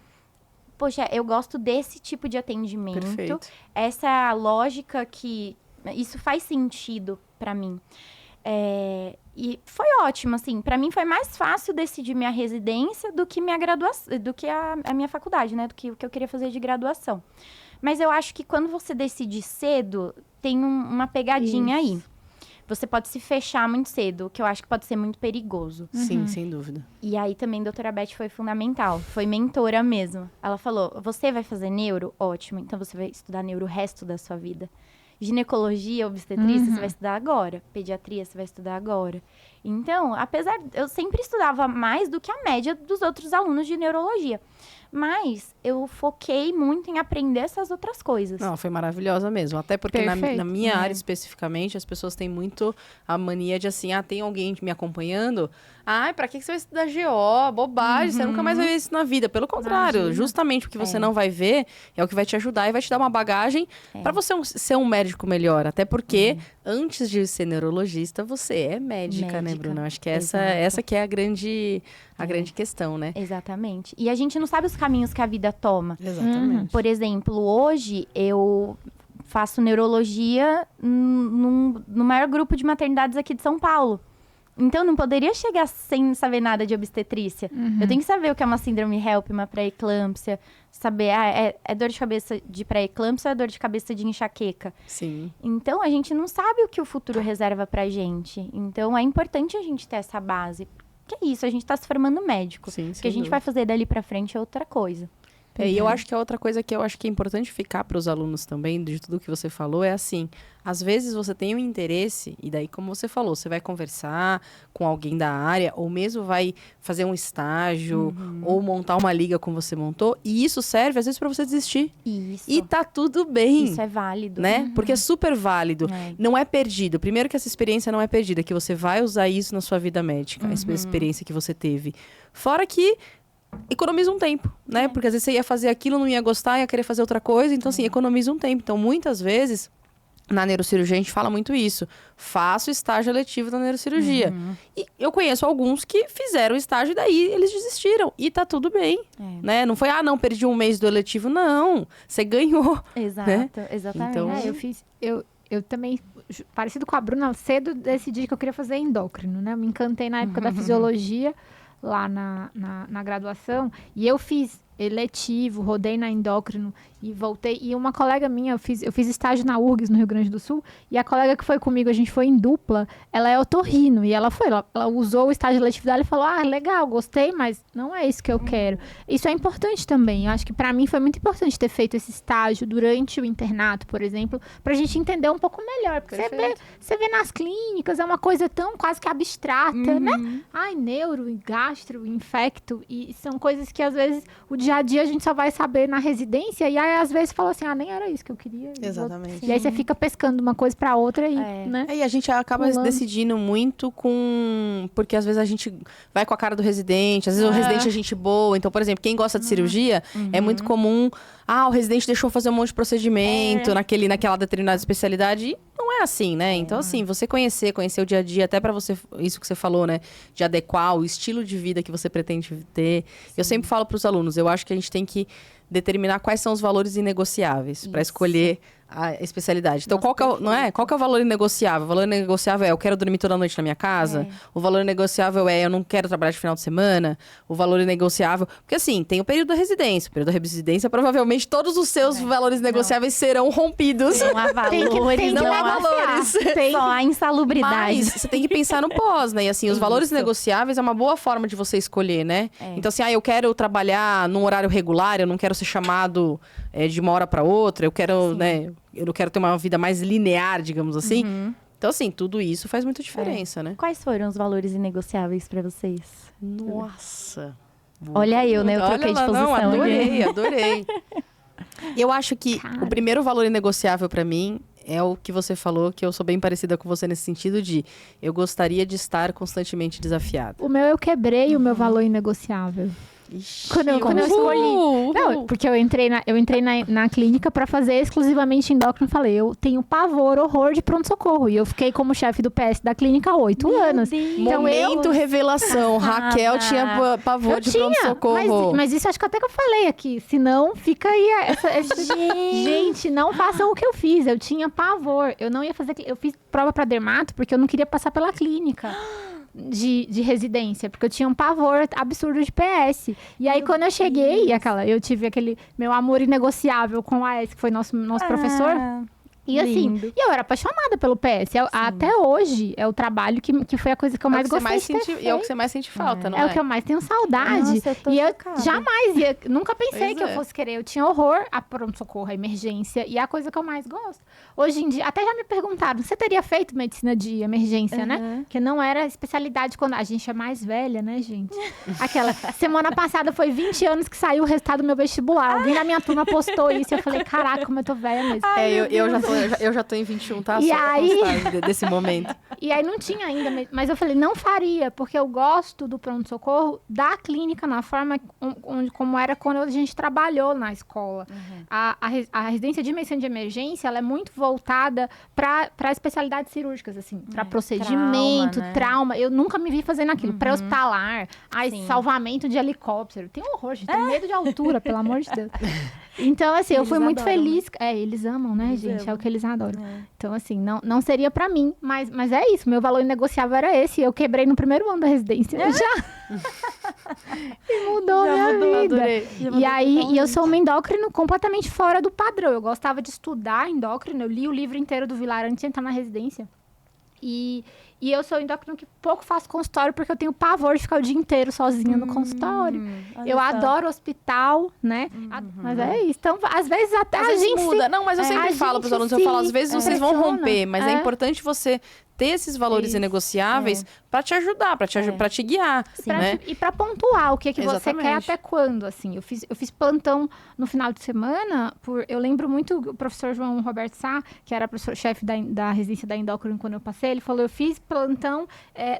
poxa, eu gosto desse tipo de atendimento. Perfeito. Essa é a lógica que... Isso faz sentido para mim. E foi ótimo, assim. Para mim foi mais fácil decidir minha residência do que minha graduação, do que a minha faculdade, né? Do que o que eu queria fazer de graduação. Mas eu acho que quando você decide cedo, tem uma pegadinha aí. Você pode se fechar muito cedo, o que eu acho que pode ser muito perigoso. Sim, sem dúvida. E aí também a doutora Beth foi fundamental, foi mentora mesmo. Ela falou, você vai fazer neuro? Ótimo, então você vai estudar neuro o resto da sua vida. Ginecologia, obstetrícia, você vai estudar agora. Pediatria, você vai estudar agora. Então, apesar... Eu sempre estudava mais do que a média dos outros alunos de neurologia. Mas eu foquei muito em aprender essas outras coisas. Não, foi maravilhosa mesmo. Até porque na minha área especificamente, as pessoas têm muito a mania de assim, tem alguém me acompanhando. Ai, pra que você vai estudar GO? Bobagem, você nunca mais vai ver isso na vida. Pelo contrário, justamente o que você não vai ver é o que vai te ajudar e vai te dar uma bagagem pra você ser um médico melhor. Até porque, antes de ser neurologista, você é médica, né, Bruna? Acho que essa que é a grande questão, né? Exatamente. E a gente não sabe os caminhos que a vida toma. Exatamente. Por exemplo, hoje eu faço neurologia no maior grupo de maternidades aqui de São Paulo. Então, não poderia chegar sem saber nada de obstetrícia. Eu tenho que saber o que é uma síndrome HELP, uma pré-eclâmpsia, saber, é dor de cabeça de pré-eclâmpsia ou é dor de cabeça de enxaqueca. Sim. Então, a gente não sabe o que o futuro reserva pra gente. Então, é importante a gente ter essa base. Que é isso, a gente tá se formando médico. Sim, o que a gente vai fazer dali pra frente é outra coisa. E eu acho que a outra coisa que eu acho que é importante ficar para os alunos também, de tudo que você falou, é assim, às vezes você tem um interesse, e daí, como você falou, você vai conversar com alguém da área, ou mesmo vai fazer um estágio, ou montar uma liga como você montou, e isso serve, às vezes, para você desistir. Isso. E tá tudo bem. Isso é válido. Né? Porque é super válido. Não é perdido. Primeiro que essa experiência não é perdida, que você vai usar isso na sua vida médica, essa experiência que você teve. Fora que economiza um tempo, né? Porque às vezes você ia fazer aquilo, não ia gostar, ia querer fazer outra coisa. Então, assim, economiza um tempo. Então, muitas vezes, na neurocirurgia, a gente fala muito isso. Faça o estágio eletivo da neurocirurgia. E eu conheço alguns que fizeram o estágio e daí eles desistiram. E tá tudo bem, né? Não foi, não, perdi um mês do eletivo. Não, você ganhou. Exato, né? Exatamente. Então, eu também, parecido com a Bruna, cedo decidi que eu queria fazer endócrino, né? Eu me encantei na época da fisiologia, lá na graduação, e eu fiz eletivo, rodei na endócrino e voltei. E uma colega minha, eu fiz estágio na URGS, no Rio Grande do Sul, e a colega que foi comigo, a gente foi em dupla, ela é otorrino, e ela usou o estágio eletivo dela e falou, legal, gostei, mas não é isso que eu quero. Isso é importante também, eu acho que pra mim foi muito importante ter feito esse estágio durante o internato, por exemplo, pra gente entender um pouco melhor, porque você vê nas clínicas, é uma coisa tão quase que abstrata, né? Neuro, gastro, infecto, e são coisas que às vezes o dia a dia a gente só vai saber na residência, e aí às vezes fala assim, nem era isso que eu queria. Exatamente. E aí você fica pescando uma coisa pra outra e, né? E a gente acaba decidindo muito porque às vezes a gente vai com a cara do residente, às vezes o residente é gente boa. Então, por exemplo, quem gosta de cirurgia, é muito comum, o residente deixou fazer um monte de procedimento naquela determinada especialidade. E não é assim, né? Então, assim, você conhecer o dia a dia, até pra você, isso que você falou, né? De adequar o estilo de vida que você pretende ter. Eu sempre falo pros alunos, eu acho que a gente tem que determinar quais são os valores inegociáveis para escolher a especialidade. Então, qual que é o valor inegociável? O valor inegociável é eu quero dormir toda noite na minha casa. O valor inegociável é eu não quero trabalhar de final de semana. O valor inegociável... Porque, assim, tem o período da residência. O período da residência, provavelmente, todos os seus valores negociáveis serão rompidos. Não há valores, não há valores. Só há insalubridade. Mas você tem que pensar no pós, né? E, assim, os valores negociáveis é uma boa forma de você escolher, né? Então, assim, eu quero trabalhar num horário regular, eu não quero ser chamado de uma hora para outra, eu quero, né? Eu não quero ter uma vida mais linear, digamos assim. Então, assim, tudo isso faz muita diferença, né? Quais foram os valores inegociáveis para vocês? Nossa! Olha eu, né? Eu troquei de posição. Adorei. Eu acho que o primeiro valor inegociável para mim é o que você falou, que eu sou bem parecida com você nesse sentido de eu gostaria de estar constantemente desafiada. O meu, eu quebrei o meu valor inegociável. Ixi, Quando eu escolhi. Não, porque eu entrei na clínica pra fazer exclusivamente endócrino. Falei, eu tenho pavor, horror de pronto-socorro. E eu fiquei como chefe do PS da clínica há 8 anos. Então, momento revelação. Raquel tinha pavor de pronto-socorro. Mas isso acho que até que eu falei aqui. Se não, fica aí. Gente, não façam o que eu fiz. Eu tinha pavor. Eu não ia fazer. Eu fiz prova pra dermato porque eu não queria passar pela clínica. De residência, porque eu tinha um pavor absurdo de PS. E aí, quando eu cheguei, eu tive aquele meu amor inegociável com a AS, que foi nosso professor. E assim, eu era apaixonada pelo PS. Até hoje, é o trabalho que foi a coisa que eu mais gostei de ter feito. E é o que você mais sente falta, não é? É o que eu mais tenho saudade. Nossa, e eu jamais nunca pensei que eu fosse querer. Eu tinha horror a pronto-socorro, a emergência. E é a coisa que eu mais gosto. Hoje em dia, até já me perguntaram, você teria feito medicina de emergência, né? Que não era especialidade quando a gente é mais velha, né, gente? Aquela, semana passada foi 20 anos que saiu o resultado do meu vestibular. Alguém na minha turma postou isso. E eu falei, caraca, como eu tô velha mesmo. Eu já tô em 21, tá? E só aí... pra constar desse momento. E aí não tinha ainda, mas eu falei, não faria, porque eu gosto do pronto-socorro da clínica, na forma como era quando a gente trabalhou na escola. A residência de medicina de emergência, ela é muito voltada para especialidades cirúrgicas, assim, para procedimento, trauma. Eu nunca me vi fazendo aquilo. Pré-hospitalar, salvamento de helicóptero. Tem horror, gente, tenho medo de altura, pelo amor de Deus. Então, assim, eu fui muito feliz. Né? Eles amam, né, gente? É o que eles adoram. Então, assim, não seria pra mim. Mas é isso. Meu valor inegociável era esse. Eu quebrei no primeiro ano da residência. E mudou minha vida. E aí, eu sou uma endócrino completamente fora do padrão. Eu gostava de estudar endócrino. Eu li o livro inteiro do Vilar antes de entrar na residência. E eu sou endócrino que pouco faço consultório porque eu tenho pavor de ficar o dia inteiro sozinha no consultório. Eu adoro hospital, né? Mas é isso. Então, às vezes até a gente muda. Não, mas eu sempre falo para os alunos, eu falo, às vezes vocês vão romper, mas é importante você ter esses valores inegociáveis para te ajudar, para te guiar, né? E para pontuar o que você quer até quando, assim. Eu fiz plantão no final de semana, eu lembro muito o professor João Roberto Sá, que era professor-chefe da residência da endócrino quando eu passei, ele falou, eu fiz plantão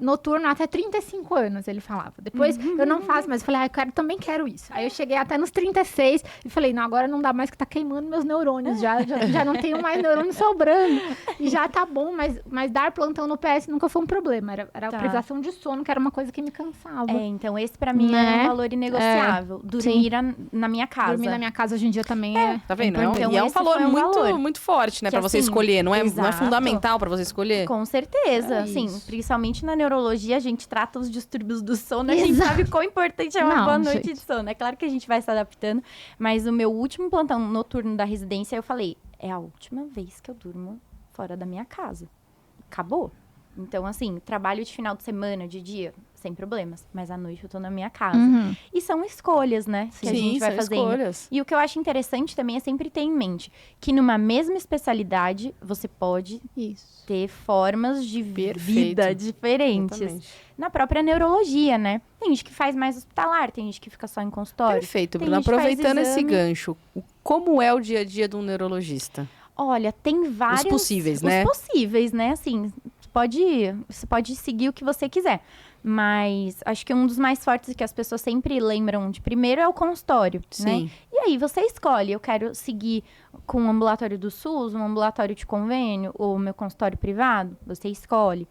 noturno até 35 anos, ele falava. Depois eu não faço, mas eu falei, eu também quero isso. Aí eu cheguei até nos 36 e falei, não, agora não dá mais que tá queimando meus neurônios, já não tenho mais neurônio sobrando. E já tá bom, mas dar plantão no PS nunca foi um problema. Era a privação de sono, que era uma coisa que me cansava. Então esse pra mim é um valor inegociável. Dormir na minha casa. Dormir na minha casa hoje em dia também é. Tá vendo? Então, e é um valor muito forte, né? Pra você escolher. Não é fundamental pra você escolher? Com certeza. Assim, principalmente na neurologia, a gente trata os distúrbios do sono. A gente sabe quão importante é uma boa noite de sono. É claro que a gente vai se adaptando. Mas o meu último plantão noturno da residência, eu falei, é a última vez que eu durmo fora da minha casa. Acabou. Então, assim, trabalho de final de semana, de dia, sem problemas. Mas à noite eu tô na minha casa. E são escolhas, né? Que a gente vai fazendo. Escolhas. E o que eu acho interessante também é sempre ter em mente que numa mesma especialidade, você pode ter formas de vida diferentes. Exatamente. Na própria neurologia, né? Tem gente que faz mais hospitalar, tem gente que fica só em consultório. Perfeito, Bruna. Aproveitando esse gancho, como é o dia a dia de um neurologista? Olha, tem vários... Os possíveis, né? Os possíveis, né? Assim, você pode seguir o que você quiser. Mas acho que um dos mais fortes que as pessoas sempre lembram de primeiro é o consultório, né? E aí você escolhe, eu quero seguir com o ambulatório do SUS, um ambulatório de convênio, ou meu consultório privado, você escolhe.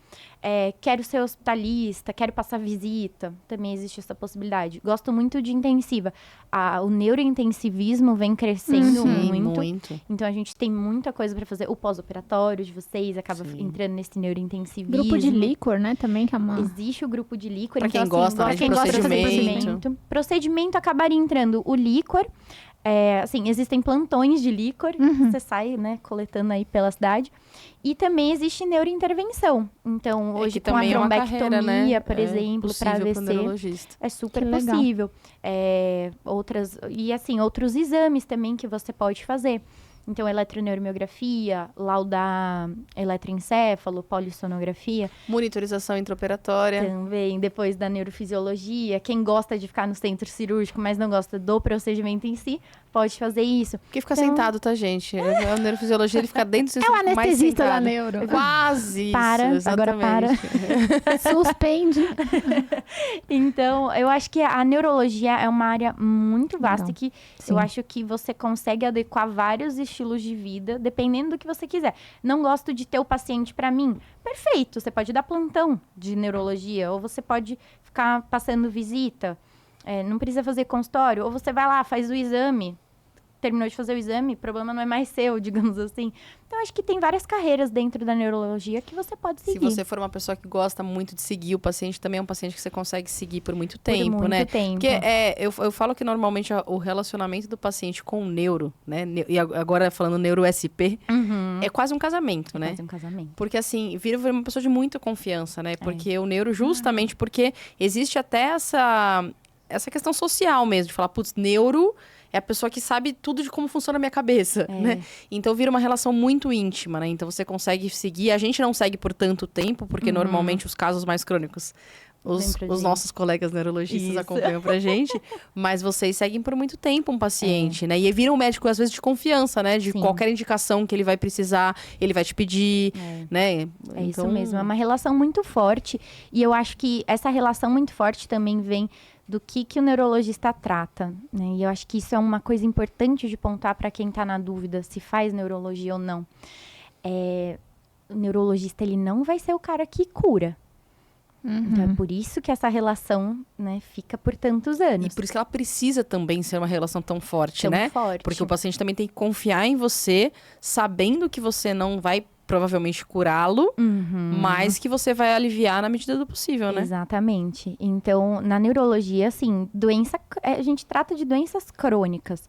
Quero ser hospitalista, quero passar visita, também existe essa possibilidade. Gosto muito de intensiva. O neurointensivismo vem crescendo muito. Então a gente tem muita coisa para fazer. O pós-operatório de vocês acaba entrando nesse neurointensivismo. Grupo de líquor, né? Também que é uma... Existe o grupo de líquor. Pra quem gosta, de procedimento. Procedimento acabaria entrando o líquor. Assim, existem plantões de líquor, você sai, né, coletando aí pela cidade. E também existe neurointervenção. Então, hoje com a trombectomia, carreira, né? Por exemplo, para AVC, é super possível. Outros exames também que você pode fazer. Então, eletroneuromiografia, laudar eletroencéfalo, polissonografia. Monitorização intraoperatória. Também, depois da neurofisiologia. Quem gosta de ficar no centro cirúrgico, mas não gosta do procedimento em si, pode fazer isso. Porque fica sentado, tá, gente? A neurofisiologia, ele fica dentro do É o anestesista da neuro. Quase Para, isso, agora para. Suspende. Então, eu acho que a neurologia é uma área muito vasta que Sim. eu acho que você consegue adequar vários estilos de vida, dependendo do que você quiser. Não gosto de ter o paciente para mim. Perfeito, você pode dar plantão de neurologia, ou você pode ficar passando visita, não precisa fazer consultório, ou você vai lá, faz o exame, terminou de fazer o exame, o problema não é mais seu, digamos assim. Então, acho que tem várias carreiras dentro da neurologia que você pode seguir. Se você for uma pessoa que gosta muito de seguir o paciente, também é um paciente que você consegue seguir por muito tempo, por muito né? tempo. Porque eu falo que normalmente o relacionamento do paciente com o neuro, né? E agora falando neuro-SP, é quase um casamento, né? Quase um casamento. Porque assim, vira uma pessoa de muita confiança, né? Porque o neuro, justamente porque existe até essa questão social mesmo, de falar, putz, neuro é a pessoa que sabe tudo de como funciona a minha cabeça, né? Então vira uma relação muito íntima, né? Então você consegue seguir. A gente não segue por tanto tempo, porque normalmente os casos mais crônicos, os nossos colegas neurologistas acompanham pra gente, mas vocês seguem por muito tempo um paciente, né? E vira um médico, às vezes, de confiança, né? De qualquer indicação que ele vai precisar, ele vai te pedir, né? É isso mesmo, é uma relação muito forte. E eu acho que essa relação muito forte também vem do que o neurologista trata, né? E eu acho que isso é uma coisa importante de pontuar para quem está na dúvida se faz neurologia ou não. O neurologista, ele não vai ser o cara que cura. Então, é por isso que essa relação, né, fica por tantos anos. E por isso que ela precisa também ser uma relação tão forte, Tão né? forte. Porque o paciente também tem que confiar em você, sabendo que você não vai provavelmente curá-lo, mas que você vai aliviar na medida do possível, né? Exatamente. Então, na neurologia, assim, a gente trata de doenças crônicas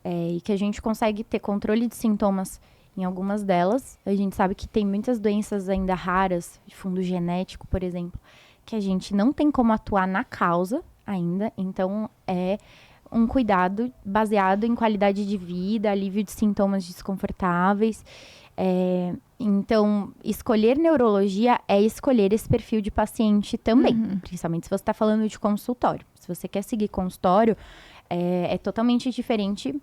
e que a gente consegue ter controle de sintomas em algumas delas. A gente sabe que tem muitas doenças ainda raras, de fundo genético, por exemplo, que a gente não tem como atuar na causa ainda. Então, é um cuidado baseado em qualidade de vida, alívio de sintomas desconfortáveis. Então, escolher neurologia é escolher esse perfil de paciente também, principalmente se você está falando de consultório. Se você quer seguir consultório, é totalmente diferente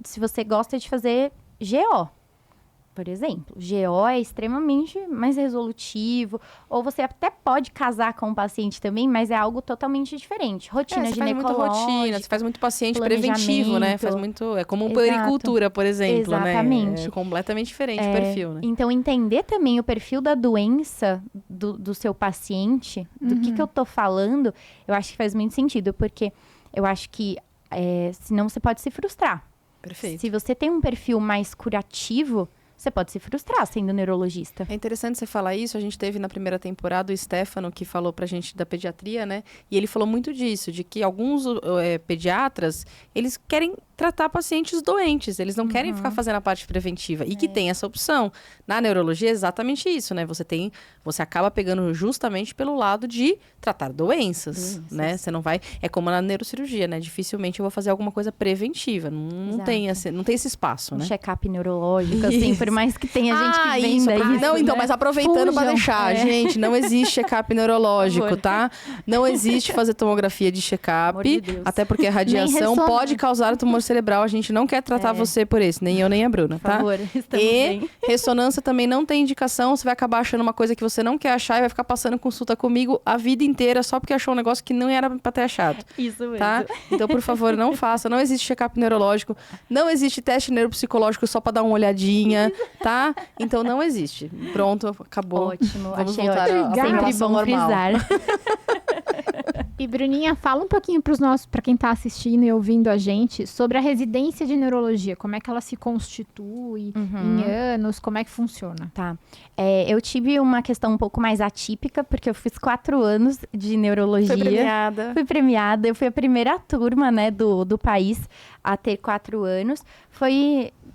se você gosta de fazer GO, por exemplo. GO é extremamente mais resolutivo, ou você até pode casar com o paciente também, mas é algo totalmente diferente. Rotina ginecológica. Faz muita rotina, você faz muito paciente preventivo, né? Faz muito, é como puericultura, por exemplo, Exatamente. né? É completamente diferente o perfil, né? Então, entender também o perfil da doença do seu paciente, do que eu tô falando, eu acho que faz muito sentido, porque eu acho que senão você pode se frustrar. Perfeito. Se você tem um perfil mais curativo, você pode se frustrar sendo neurologista. É interessante você falar isso. A gente teve na primeira temporada o Stefano, que falou pra gente da pediatria, né? E ele falou muito disso, de que alguns pediatras, eles querem tratar pacientes doentes. Eles não querem ficar fazendo a parte preventiva. E que tem essa opção. Na neurologia é exatamente isso, né? Você acaba pegando justamente pelo lado de tratar doenças, né? Você não vai... É como na neurocirurgia, né? Dificilmente eu vou fazer alguma coisa preventiva. Não tem esse espaço, né? Um check-up neurológico, assim, por mais que tenha gente que venda isso. Não, então, né? mas aproveitando para deixar, gente, não existe check-up neurológico, Por tá? Não existe fazer tomografia de check-up, Amor de Deus. até porque a radiação pode causar tumor cerebral. A gente não quer tratar você por isso, nem eu, nem a Bruna, tá? Por favor, estamos bem. Ressonância também não tem indicação, você vai acabar achando uma coisa que você não quer achar e vai ficar passando consulta comigo a vida inteira só porque achou um negócio que não era pra ter achado. Isso mesmo. Tá? Então, por favor, não faça. Não existe check-up neurológico, não existe teste neuropsicológico só pra dar uma olhadinha, tá? Então, não existe. Pronto, acabou. Ótimo, Vamos achei voltar ótimo. à Sempre relação bom normal. frisar. E Bruninha, fala um pouquinho para quem está assistindo e ouvindo a gente sobre a residência de neurologia. Como é que ela se constitui em anos, como é que funciona? Tá. Eu tive uma questão um pouco mais atípica, porque eu fiz 4 anos de neurologia. Foi premiada. Fui premiada. Eu fui a primeira turma, né, do país a ter 4 anos.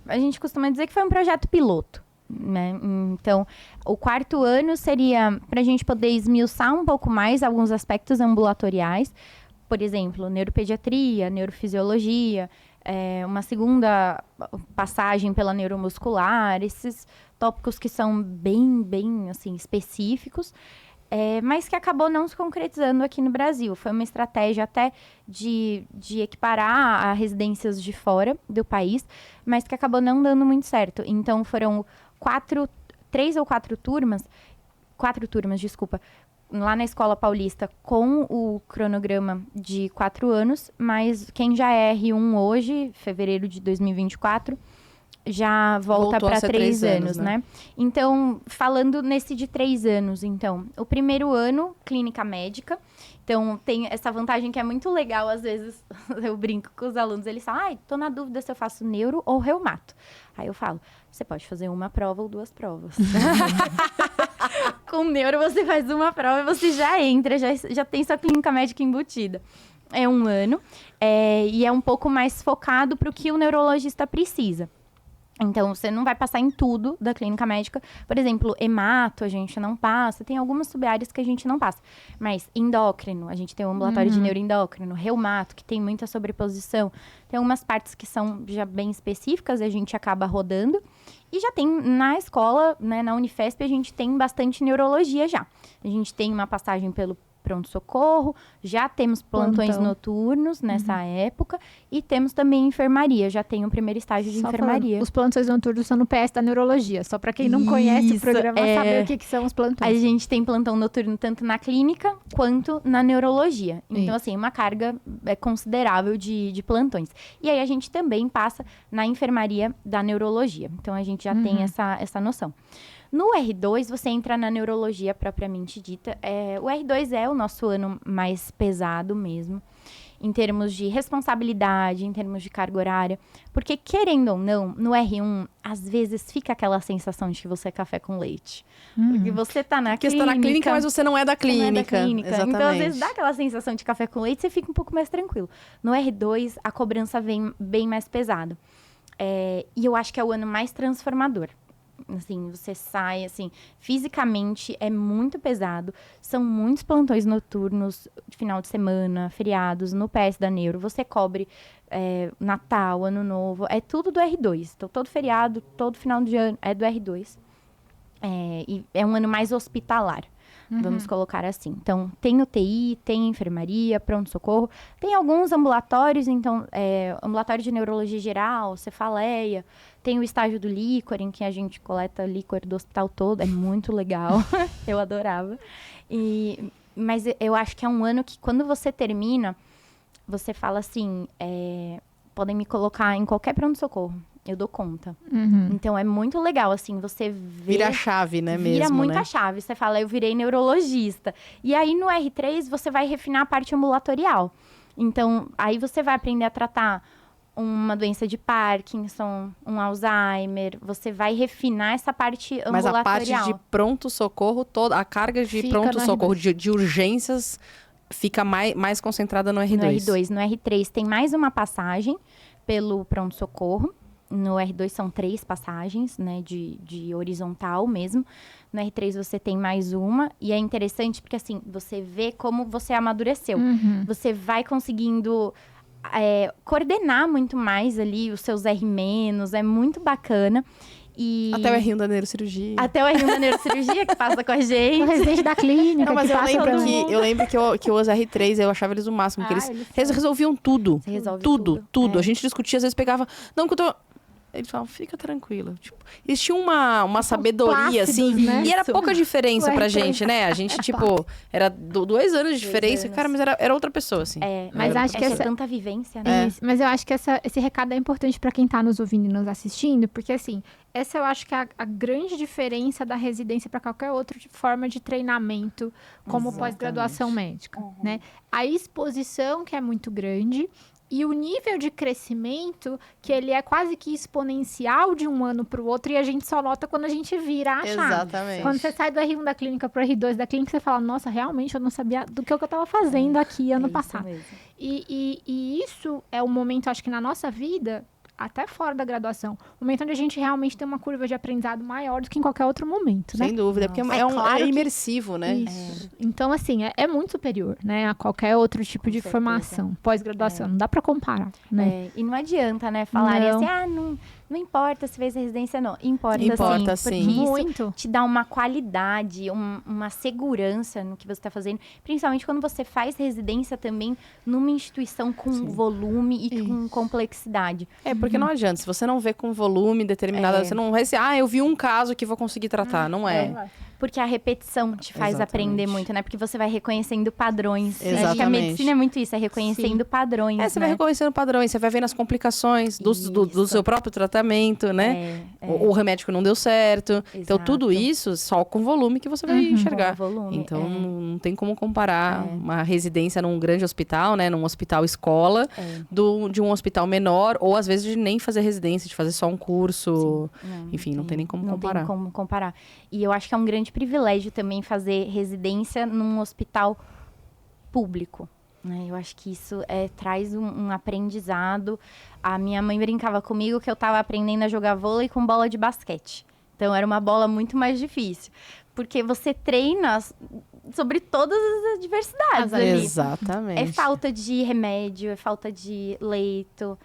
A gente costuma dizer que foi um projeto piloto. Né? Então, o 4º ano seria para a gente poder esmiuçar um pouco mais alguns aspectos ambulatoriais, por exemplo, neuropediatria, neurofisiologia, uma segunda passagem pela neuromuscular, esses tópicos que são bem assim, específicos. mas que acabou não se concretizando aqui no Brasil. Foi uma estratégia até de equiparar a residências de fora do país, mas que acabou não dando muito certo. Então, foram 4 turmas, desculpa, lá na Escola Paulista, com o cronograma de 4 anos, mas quem já é R1 hoje, fevereiro de 2024, já volta para 3 anos, né? Então, falando nesse de 3 anos, então, o primeiro ano, clínica médica. Então, tem essa vantagem que é muito legal, às vezes, eu brinco com os alunos, eles falam, tô na dúvida se eu faço neuro ou reumato. Aí eu falo, você pode fazer uma prova ou 2 provas. Com neuro, você faz uma prova e você já entra, já tem sua clínica médica embutida. É 1 ano, e é um pouco mais focado para o que o neurologista precisa. Então, você não vai passar em tudo da clínica médica. Por exemplo, hemato, a gente não passa. Tem algumas sub-áreas que a gente não passa. Mas endócrino, a gente tem um ambulatório de neuroendócrino. Reumato, que tem muita sobreposição. Tem algumas partes que são já bem específicas, a gente acaba rodando. E já tem na escola, né, na Unifesp, a gente tem bastante neurologia já. A gente tem uma passagem pelo pronto-socorro, já temos plantões noturnos nessa época e temos também enfermaria, já tem o primeiro estágio de enfermaria. Falando, os plantões noturnos são no PS da neurologia, só para quem não conhece o programa saber o que são os plantões. A gente tem plantão noturno tanto na clínica quanto na neurologia. Então, assim, uma carga considerável de plantões. E aí a gente também passa na enfermaria da neurologia. Então, a gente já tem essa noção. No R2, você entra na neurologia propriamente dita. O R2 é o nosso ano mais pesado mesmo, em termos de responsabilidade, em termos de carga horária. Porque, querendo ou não, no R1, às vezes fica aquela sensação de que você é café com leite. Porque você tá na clínica... Você tá na clínica, mas você não é da clínica. Exatamente. Então, às vezes, dá aquela sensação de café com leite, você fica um pouco mais tranquilo. No R2, a cobrança vem bem mais pesada. E eu acho que é o ano mais transformador. Assim, você sai, assim, fisicamente é muito pesado. São muitos plantões noturnos, de final de semana, feriados, no PS da Neuro. Você cobre Natal, Ano Novo, é tudo do R2. Então, todo feriado, todo final de ano é do R2. E é um ano mais hospitalar. Vamos colocar assim. Então, tem UTI, tem enfermaria, pronto-socorro. Tem alguns ambulatórios, então, ambulatório de neurologia geral, cefaleia. Tem o estágio do líquor, em que a gente coleta líquor do hospital todo. É muito legal. Eu adorava. Mas eu acho que é um ano que, quando você termina, você fala assim, podem me colocar em qualquer pronto-socorro. Eu dou conta. Então, é muito legal, assim, você vê... Vira a chave, né, mesmo, Vira muito né? a chave. Você fala, eu virei neurologista. E aí, no R3, você vai refinar a parte ambulatorial. Então, aí você vai aprender a tratar uma doença de Parkinson, um Alzheimer. Você vai refinar essa parte ambulatorial. Mas a parte de pronto-socorro, a carga de pronto-socorro, de urgências, fica mais concentrada no R2. No R2. No R3 tem mais uma passagem pelo pronto-socorro. No R2 são 3 passagens, né, de horizontal mesmo. No R3 você tem mais uma. E é interessante porque, assim, você vê como você amadureceu. Você vai conseguindo coordenar muito mais ali os seus R-, é muito bacana. Até o R1 da neurocirurgia. Até o R1 da neurocirurgia, que passa com a gente. O residente da clínica. Não, mas eu lembro que que os R3, eu achava eles o máximo. Que eles resolviam tudo. Você resolve tudo. A gente discutia, às vezes pegava... Não, que eu tô... Eles falavam, fica tranquilo. Tipo, eles tinham uma sabedoria, plácidos, assim. né? E era pouca diferença pra gente, né? A gente, tipo, era 2 anos de diferença. Cara, mas era outra pessoa, assim. Mas acho que essa... tanta vivência, né? Mas eu acho que esse recado é importante pra quem tá nos ouvindo e nos assistindo. Porque, assim, essa eu acho que é a grande diferença da residência pra qualquer outra forma de treinamento, como pós-graduação médica, né? A exposição, que é muito grande... E o nível de crescimento, que ele é quase que exponencial de um ano para o outro, e a gente só nota quando a gente vira a chave. Exatamente. Quando você sai do R1 da clínica para o R2 da clínica, você fala, nossa, realmente eu não sabia do que eu estava fazendo aqui ano passado. E isso é um momento, acho que na nossa vida, até fora da graduação, o momento onde a gente realmente tem uma curva de aprendizado maior do que em qualquer outro momento, né? Sem dúvida, porque é imersivo, né? Isso. Então, assim, é muito superior, né? A qualquer outro tipo de formação, pós-graduação. Não dá pra comparar, né? E não adianta, né? Falarem assim, Não importa se fez residência, não. Importa sim. Porque Muito. isso te dá uma qualidade, uma segurança no que você está fazendo. Principalmente quando você faz residência também numa instituição com volume e com complexidade. Porque não adianta. Se você não vê com volume determinado, você não vai ser, eu vi um caso que vou conseguir tratar. Não é. Porque a repetição te faz aprender muito, né? Porque você vai reconhecendo padrões. Exatamente. Acho que a medicina é muito isso, é reconhecendo padrões, você vai reconhecendo padrões, você vai vendo as complicações do seu próprio tratamento, né? O remédio que não deu certo. Exato. Então, tudo isso só com volume que você vai enxergar. Com volume, então, não tem como comparar uma residência num grande hospital, né? Num hospital escola, de um hospital menor, ou às vezes de nem fazer residência, de fazer só um curso. Enfim, não tem nem como comparar. Não tem como comparar. E eu acho que é um grande privilégio também fazer residência num hospital público, né? Eu acho que isso traz um aprendizado. A minha mãe brincava comigo que eu estava aprendendo a jogar vôlei com bola de basquete. Então, era uma bola muito mais difícil. Porque você treina sobre todas as adversidades ali. Exatamente. É falta de remédio, é falta de leito.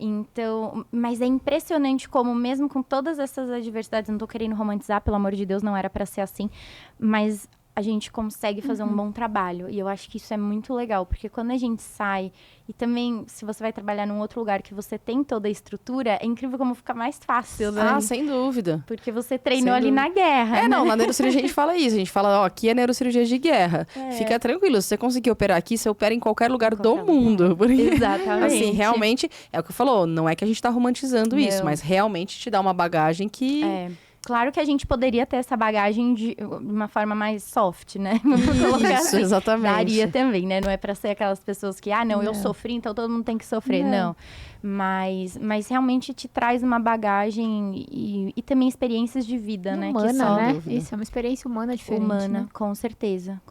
Então, mas é impressionante como mesmo com todas essas adversidades, não tô querendo romantizar, pelo amor de Deus, não era para ser assim, mas a gente consegue fazer um bom trabalho. E eu acho que isso é muito legal, porque quando a gente sai, e também se você vai trabalhar num outro lugar que você tem toda a estrutura, é incrível como fica mais fácil, né? Sem dúvida. Porque você treinou ali na guerra, né? Na neurocirurgia a gente fala isso. A gente fala, aqui é neurocirurgia de guerra. Fica tranquilo, se você conseguir operar aqui, você opera em qualquer lugar do mundo. Porque, exatamente. Assim, realmente, é o que falou, não é que a gente tá romantizando isso, mas realmente te dá uma bagagem que... Claro que a gente poderia ter essa bagagem de uma forma mais soft, né? Isso, exatamente. Daria também, né? Não é pra ser aquelas pessoas que, eu sofri, então todo mundo tem que sofrer. Não. Mas realmente te traz uma bagagem e também experiências de vida, né? Humana, que só né? Isso, é uma experiência humana diferente, humana, né? com certeza.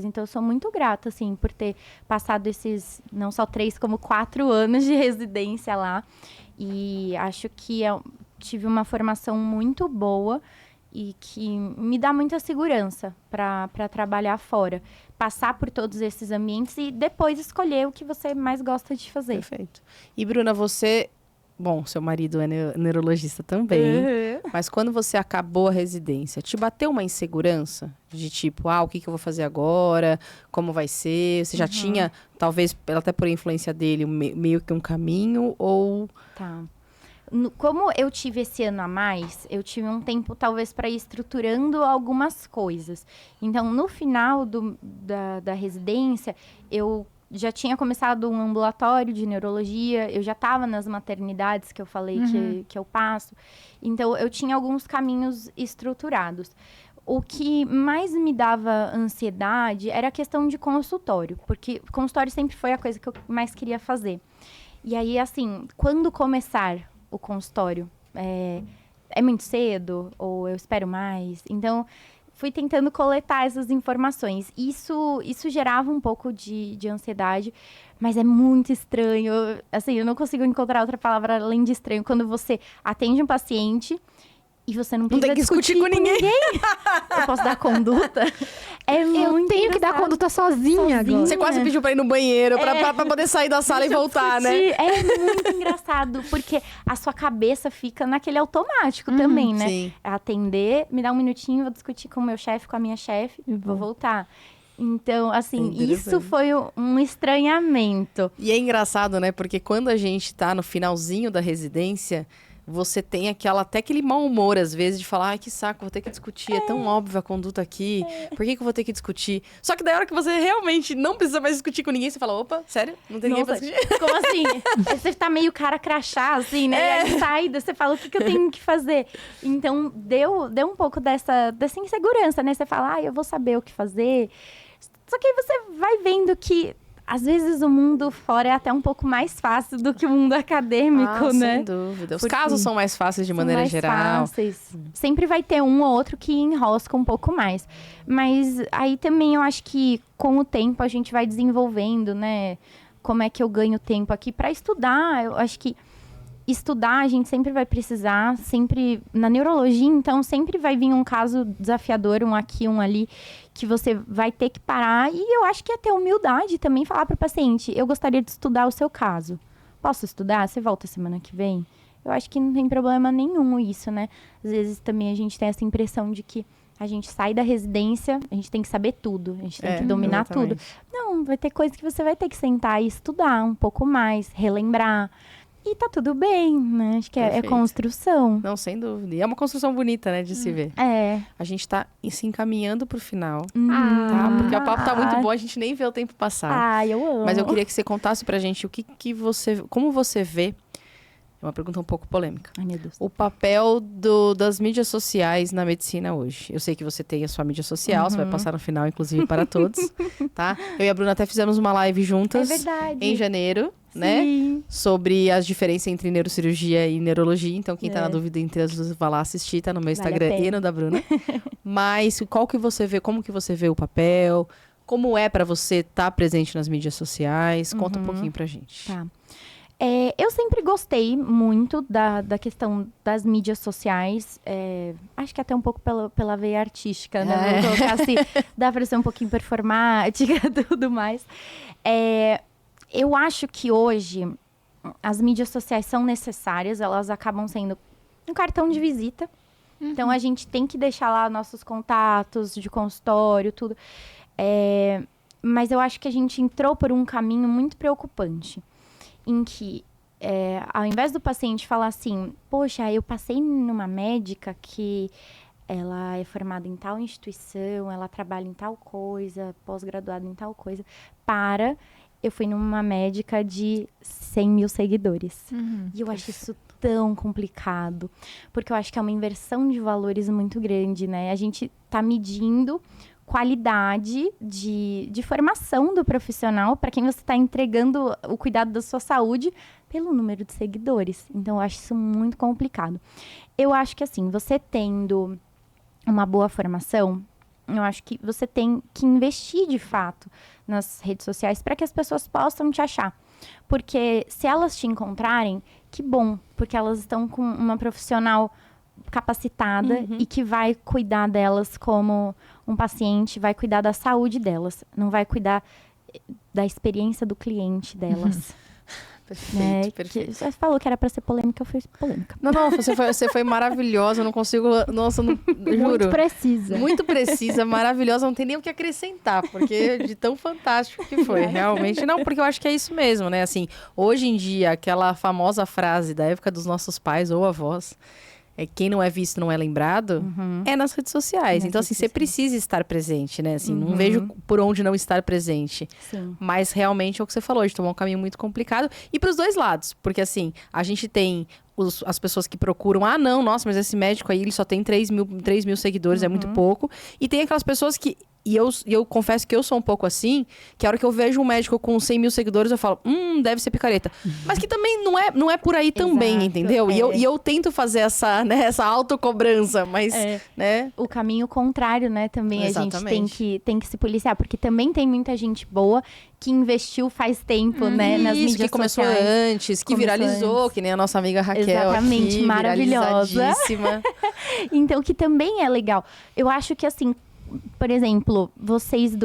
Então, eu sou muito grata, assim, por ter passado esses, não só 3, como 4 anos de residência lá. E acho que tive uma formação muito boa e que me dá muita segurança para trabalhar fora. Passar por todos esses ambientes e depois escolher o que você mais gosta de fazer. Perfeito. E, Bruna, você... Bom, seu marido é neurologista também. Mas quando você acabou a residência, te bateu uma insegurança? De tipo, o que eu vou fazer agora? Como vai ser? Você já tinha, talvez, até por influência dele, meio que um caminho? Ou... Tá. Como eu tive esse ano a mais, eu tive um tempo, talvez, para ir estruturando algumas coisas. Então, no final da residência, eu já tinha começado um ambulatório de neurologia, eu já estava nas maternidades que eu falei que eu passo. Então, eu tinha alguns caminhos estruturados. O que mais me dava ansiedade era a questão de consultório, porque consultório sempre foi a coisa que eu mais queria fazer. E aí, assim, quando começar o consultório? É muito cedo? Ou eu espero mais? Então, fui tentando coletar essas informações. Isso gerava um pouco de ansiedade, mas é muito estranho. Assim, eu não consigo encontrar outra palavra além de estranho. Quando você atende um paciente e você não precisa discutir com ninguém. Eu posso dar conduta? Eu tenho que dar conduta sozinha agora. Você quase pediu pra ir no banheiro, pra poder sair da sala e voltar, né? É muito engraçado, porque a sua cabeça fica naquele automático também, né? Sim. Atender, me dá um minutinho, vou discutir com o meu chefe, com a minha chefe, vou voltar. Então, assim, isso foi um estranhamento. E é engraçado, né? Porque quando a gente tá no finalzinho da residência... Você tem até aquele mau humor, às vezes, de falar, que saco, vou ter que discutir, é tão óbvio a conduta aqui, por que eu vou ter que discutir? Só que daí, a hora que você realmente não precisa mais discutir com ninguém, você fala, opa, sério? Não tem ninguém pra discutir? Como assim? Você tá meio cara crachá, assim, né? E aí sai, você fala, o que eu tenho que fazer? Então, deu um pouco dessa insegurança, né? Você fala, eu vou saber o que fazer. Só que aí você vai vendo que às vezes o mundo fora é até um pouco mais fácil do que o mundo acadêmico, né? Sem dúvida. Os casos são mais fáceis de maneira geral. Fáceis. Sempre vai ter um ou outro que enrosca um pouco mais. Mas aí também eu acho que com o tempo a gente vai desenvolvendo, né? Como é que eu ganho tempo aqui para estudar? Eu acho que estudar a gente sempre vai precisar, sempre na neurologia, então sempre vai vir um caso desafiador, um aqui, um ali, que você vai ter que parar. E eu acho que é ter humildade também, falar para o paciente, eu gostaria de estudar o seu caso. Posso estudar? Você volta semana que vem? eu acho que não tem problema nenhum isso, né? Às vezes também a gente tem essa impressão de que a gente sai da residência, a gente tem que saber tudo, a gente tem que dominar exatamente. tudo. Não, vai ter coisa que você vai ter que sentar e estudar um pouco mais, relembrar. E tá tudo bem, né? Acho que é construção. Não, sem dúvida. E é uma construção bonita, né, de se ver. A gente tá se encaminhando pro final, tá? Porque o papo tá muito bom, a gente nem vê o tempo passar. Eu amo. Mas eu queria que você contasse pra gente como você vê. É uma pergunta um pouco polêmica. Ai, meu Deus. O papel das mídias sociais na medicina hoje. Eu sei que você tem a sua mídia social, você vai passar no final, inclusive, para todos, tá? Eu e a Bruna até fizemos uma live juntas em janeiro, né? Sobre as diferenças entre neurocirurgia e neurologia. Então, quem tá na dúvida entre as duas, vai lá assistir, tá no meu Instagram e no da Bruna. Mas como que você vê o papel? Como é pra você estar presente nas mídias sociais? Conta um pouquinho pra gente. Tá. Eu sempre gostei muito da questão das mídias sociais. Acho que até um pouco pela veia artística, né? Vou colocar assim, dá pra ser um pouquinho performática e tudo mais. Eu acho que hoje as mídias sociais são necessárias, elas acabam sendo um cartão de visita. Então, a gente tem que deixar lá nossos contatos de consultório, tudo. Mas eu acho que a gente entrou por um caminho muito preocupante. Em que, ao invés do paciente falar assim, poxa, eu passei numa médica que ela é formada em tal instituição, ela trabalha em tal coisa, pós-graduada em tal coisa, eu fui numa médica de 100 mil seguidores. E eu acho isso tão complicado, porque eu acho que é uma inversão de valores muito grande, né? A gente tá medindo qualidade de formação do profissional para quem você está entregando o cuidado da sua saúde pelo número de seguidores. Então, eu acho isso muito complicado. Eu acho que, assim, você tendo uma boa formação, eu acho que você tem que investir, de fato, nas redes sociais para que as pessoas possam te achar. Porque se elas te encontrarem, que bom, porque elas estão com uma profissional capacitada e que vai cuidar delas como um paciente, vai cuidar da saúde delas, não vai cuidar da experiência do cliente delas. Perfeito, perfeito. Você falou que era pra ser polêmica, eu fui polêmica. Não, você foi maravilhosa, eu não consigo, nossa, não, juro. Muito precisa. Muito precisa, maravilhosa, não tem nem o que acrescentar, porque de tão fantástico que foi, realmente. Não, porque eu acho que é isso mesmo, né, assim, hoje em dia, aquela famosa frase da época dos nossos pais ou avós, quem não é visto não é lembrado, é nas redes sociais. Então, assim, você precisa estar presente, né? Assim, não vejo por onde não estar presente. Sim. Mas, realmente, é o que você falou, a gente tomou um caminho muito complicado. E para os dois lados. Porque, assim, a gente tem as pessoas que procuram, não, nossa, mas esse médico aí, ele só tem 3 mil seguidores, é muito pouco. E tem aquelas pessoas que... E eu confesso que eu sou um pouco assim, que a hora que eu vejo um médico com 100 mil seguidores, eu falo, deve ser picareta. Mas que também não é por aí também, entendeu? E eu tento fazer essa autocobrança, mas, né? O caminho contrário, né, também Exatamente. A gente tem que se policiar, porque também tem muita gente boa que investiu faz tempo, né, nas mídias sociais. Que começou antes, que viralizou, que nem a nossa amiga Raquel. Exatamente, aqui, maravilhosa. Então, que também é legal. Eu acho que, assim, por exemplo, vocês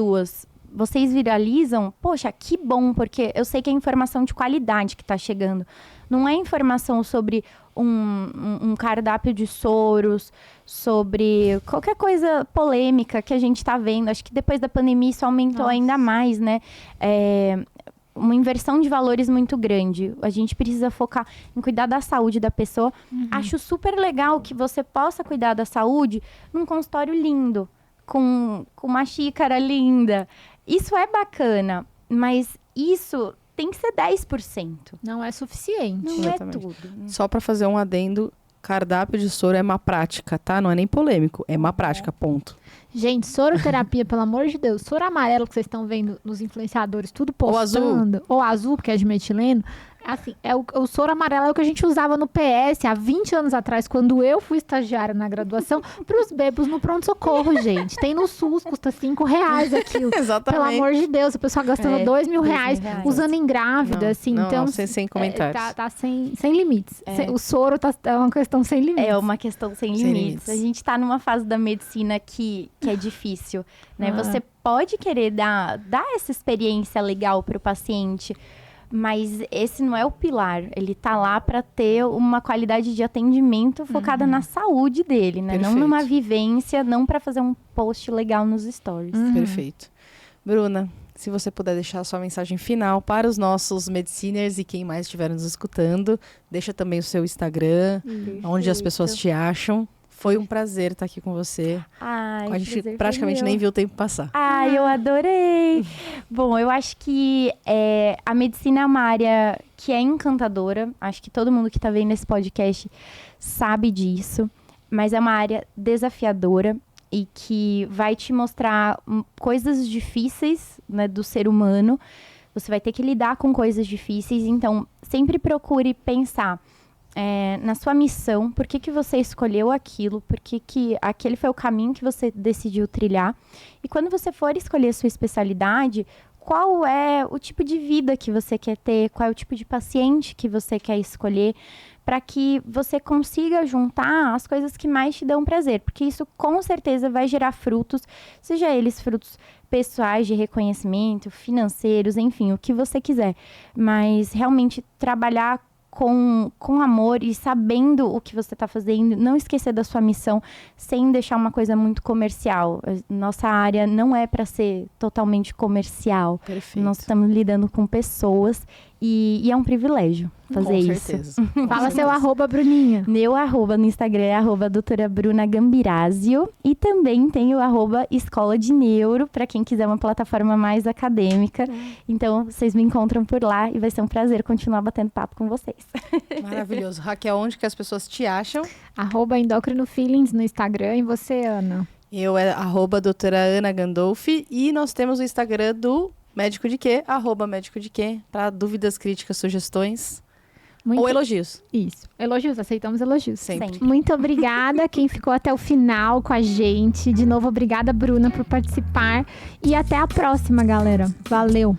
viralizam, poxa, que bom, porque eu sei que é informação de qualidade que tá chegando. Não é informação sobre um cardápio de soros, sobre qualquer coisa polêmica que a gente tá vendo. Acho que depois da pandemia isso aumentou ainda mais, né? Uma inversão de valores muito grande. A gente precisa focar em cuidar da saúde da pessoa. Acho super legal que você possa cuidar da saúde num consultório lindo, com uma xícara linda. Isso é bacana, mas isso tem que ser 10%. Não é suficiente. Não Exatamente. é tudo. Só para fazer um adendo, cardápio de soro é má prática, tá? Não é nem polêmico, é má prática, ponto. Gente, soroterapia, pelo amor de Deus. Soro amarelo que vocês estão vendo nos influenciadores, tudo Ou postando. Ou azul, porque é de metileno. Assim, o soro amarelo é o que a gente usava no PS há 20 anos atrás, quando eu fui estagiária na graduação, para os bebos no pronto-socorro, gente. Tem no SUS, custa R$5 aquilo. Exatamente. Pelo amor de Deus, a pessoa gastando R$2.000 usando em grávida, assim. Não, então, sem comentários. Tá sem limites. O soro é uma questão sem limites. É uma questão sem limites. A gente tá numa fase da medicina que é difícil, né? Você pode querer dar essa experiência legal para o paciente, Mas esse não é o pilar. Ele tá lá para ter uma qualidade de atendimento focada na saúde dele, né? Perfeito. Não numa vivência, não para fazer um post legal nos stories. Perfeito. Bruna, se você puder deixar a sua mensagem final para os nossos mediciners e quem mais estiver nos escutando, deixa também o seu Instagram, onde as pessoas te acham. Foi um prazer estar aqui com você. Ai, A gente praticamente nem viu o tempo passar. Ai, eu adorei! Bom, eu acho que a medicina é uma área que é encantadora. Acho que todo mundo que está vendo esse podcast sabe disso. Mas é uma área desafiadora e que vai te mostrar coisas difíceis, né, do ser humano. Você vai ter que lidar com coisas difíceis. Então, sempre procure pensar na sua missão, por que você escolheu aquilo, por que aquele foi o caminho que você decidiu trilhar. E quando você for escolher a sua especialidade, qual é o tipo de vida que você quer ter, qual é o tipo de paciente que você quer escolher, para que você consiga juntar as coisas que mais te dão prazer, porque isso com certeza vai gerar frutos, seja eles frutos pessoais de reconhecimento, financeiros, enfim, o que você quiser. Mas realmente trabalhar com amor e sabendo o que você está fazendo, não esquecer da sua missão, sem deixar uma coisa muito comercial. Nossa área não é para ser totalmente comercial. Perfeito. Nós estamos lidando com pessoas e é um privilégio fazer isso. Com certeza. Fala seu arroba, Bruninha. Meu arroba no Instagram é doutora Bruna Gambirazio. E também tem o arroba Escola de Neuro, para quem quiser uma plataforma mais acadêmica. Então, vocês me encontram por lá e vai ser um prazer continuar batendo papo com vocês. Maravilhoso. Raquel, onde que as pessoas te acham? Arroba Endócrino Feelings no Instagram. E você, Ana? Eu doutora Ana Gandolfi. E nós temos o Instagram do Médico de Quê? @médico de quê? Para dúvidas, críticas, sugestões. Ou elogios. Isso. Elogios, aceitamos elogios. Sempre. Muito obrigada quem ficou até o final com a gente. De novo, obrigada, Bruna, por participar. E até a próxima, galera. Valeu!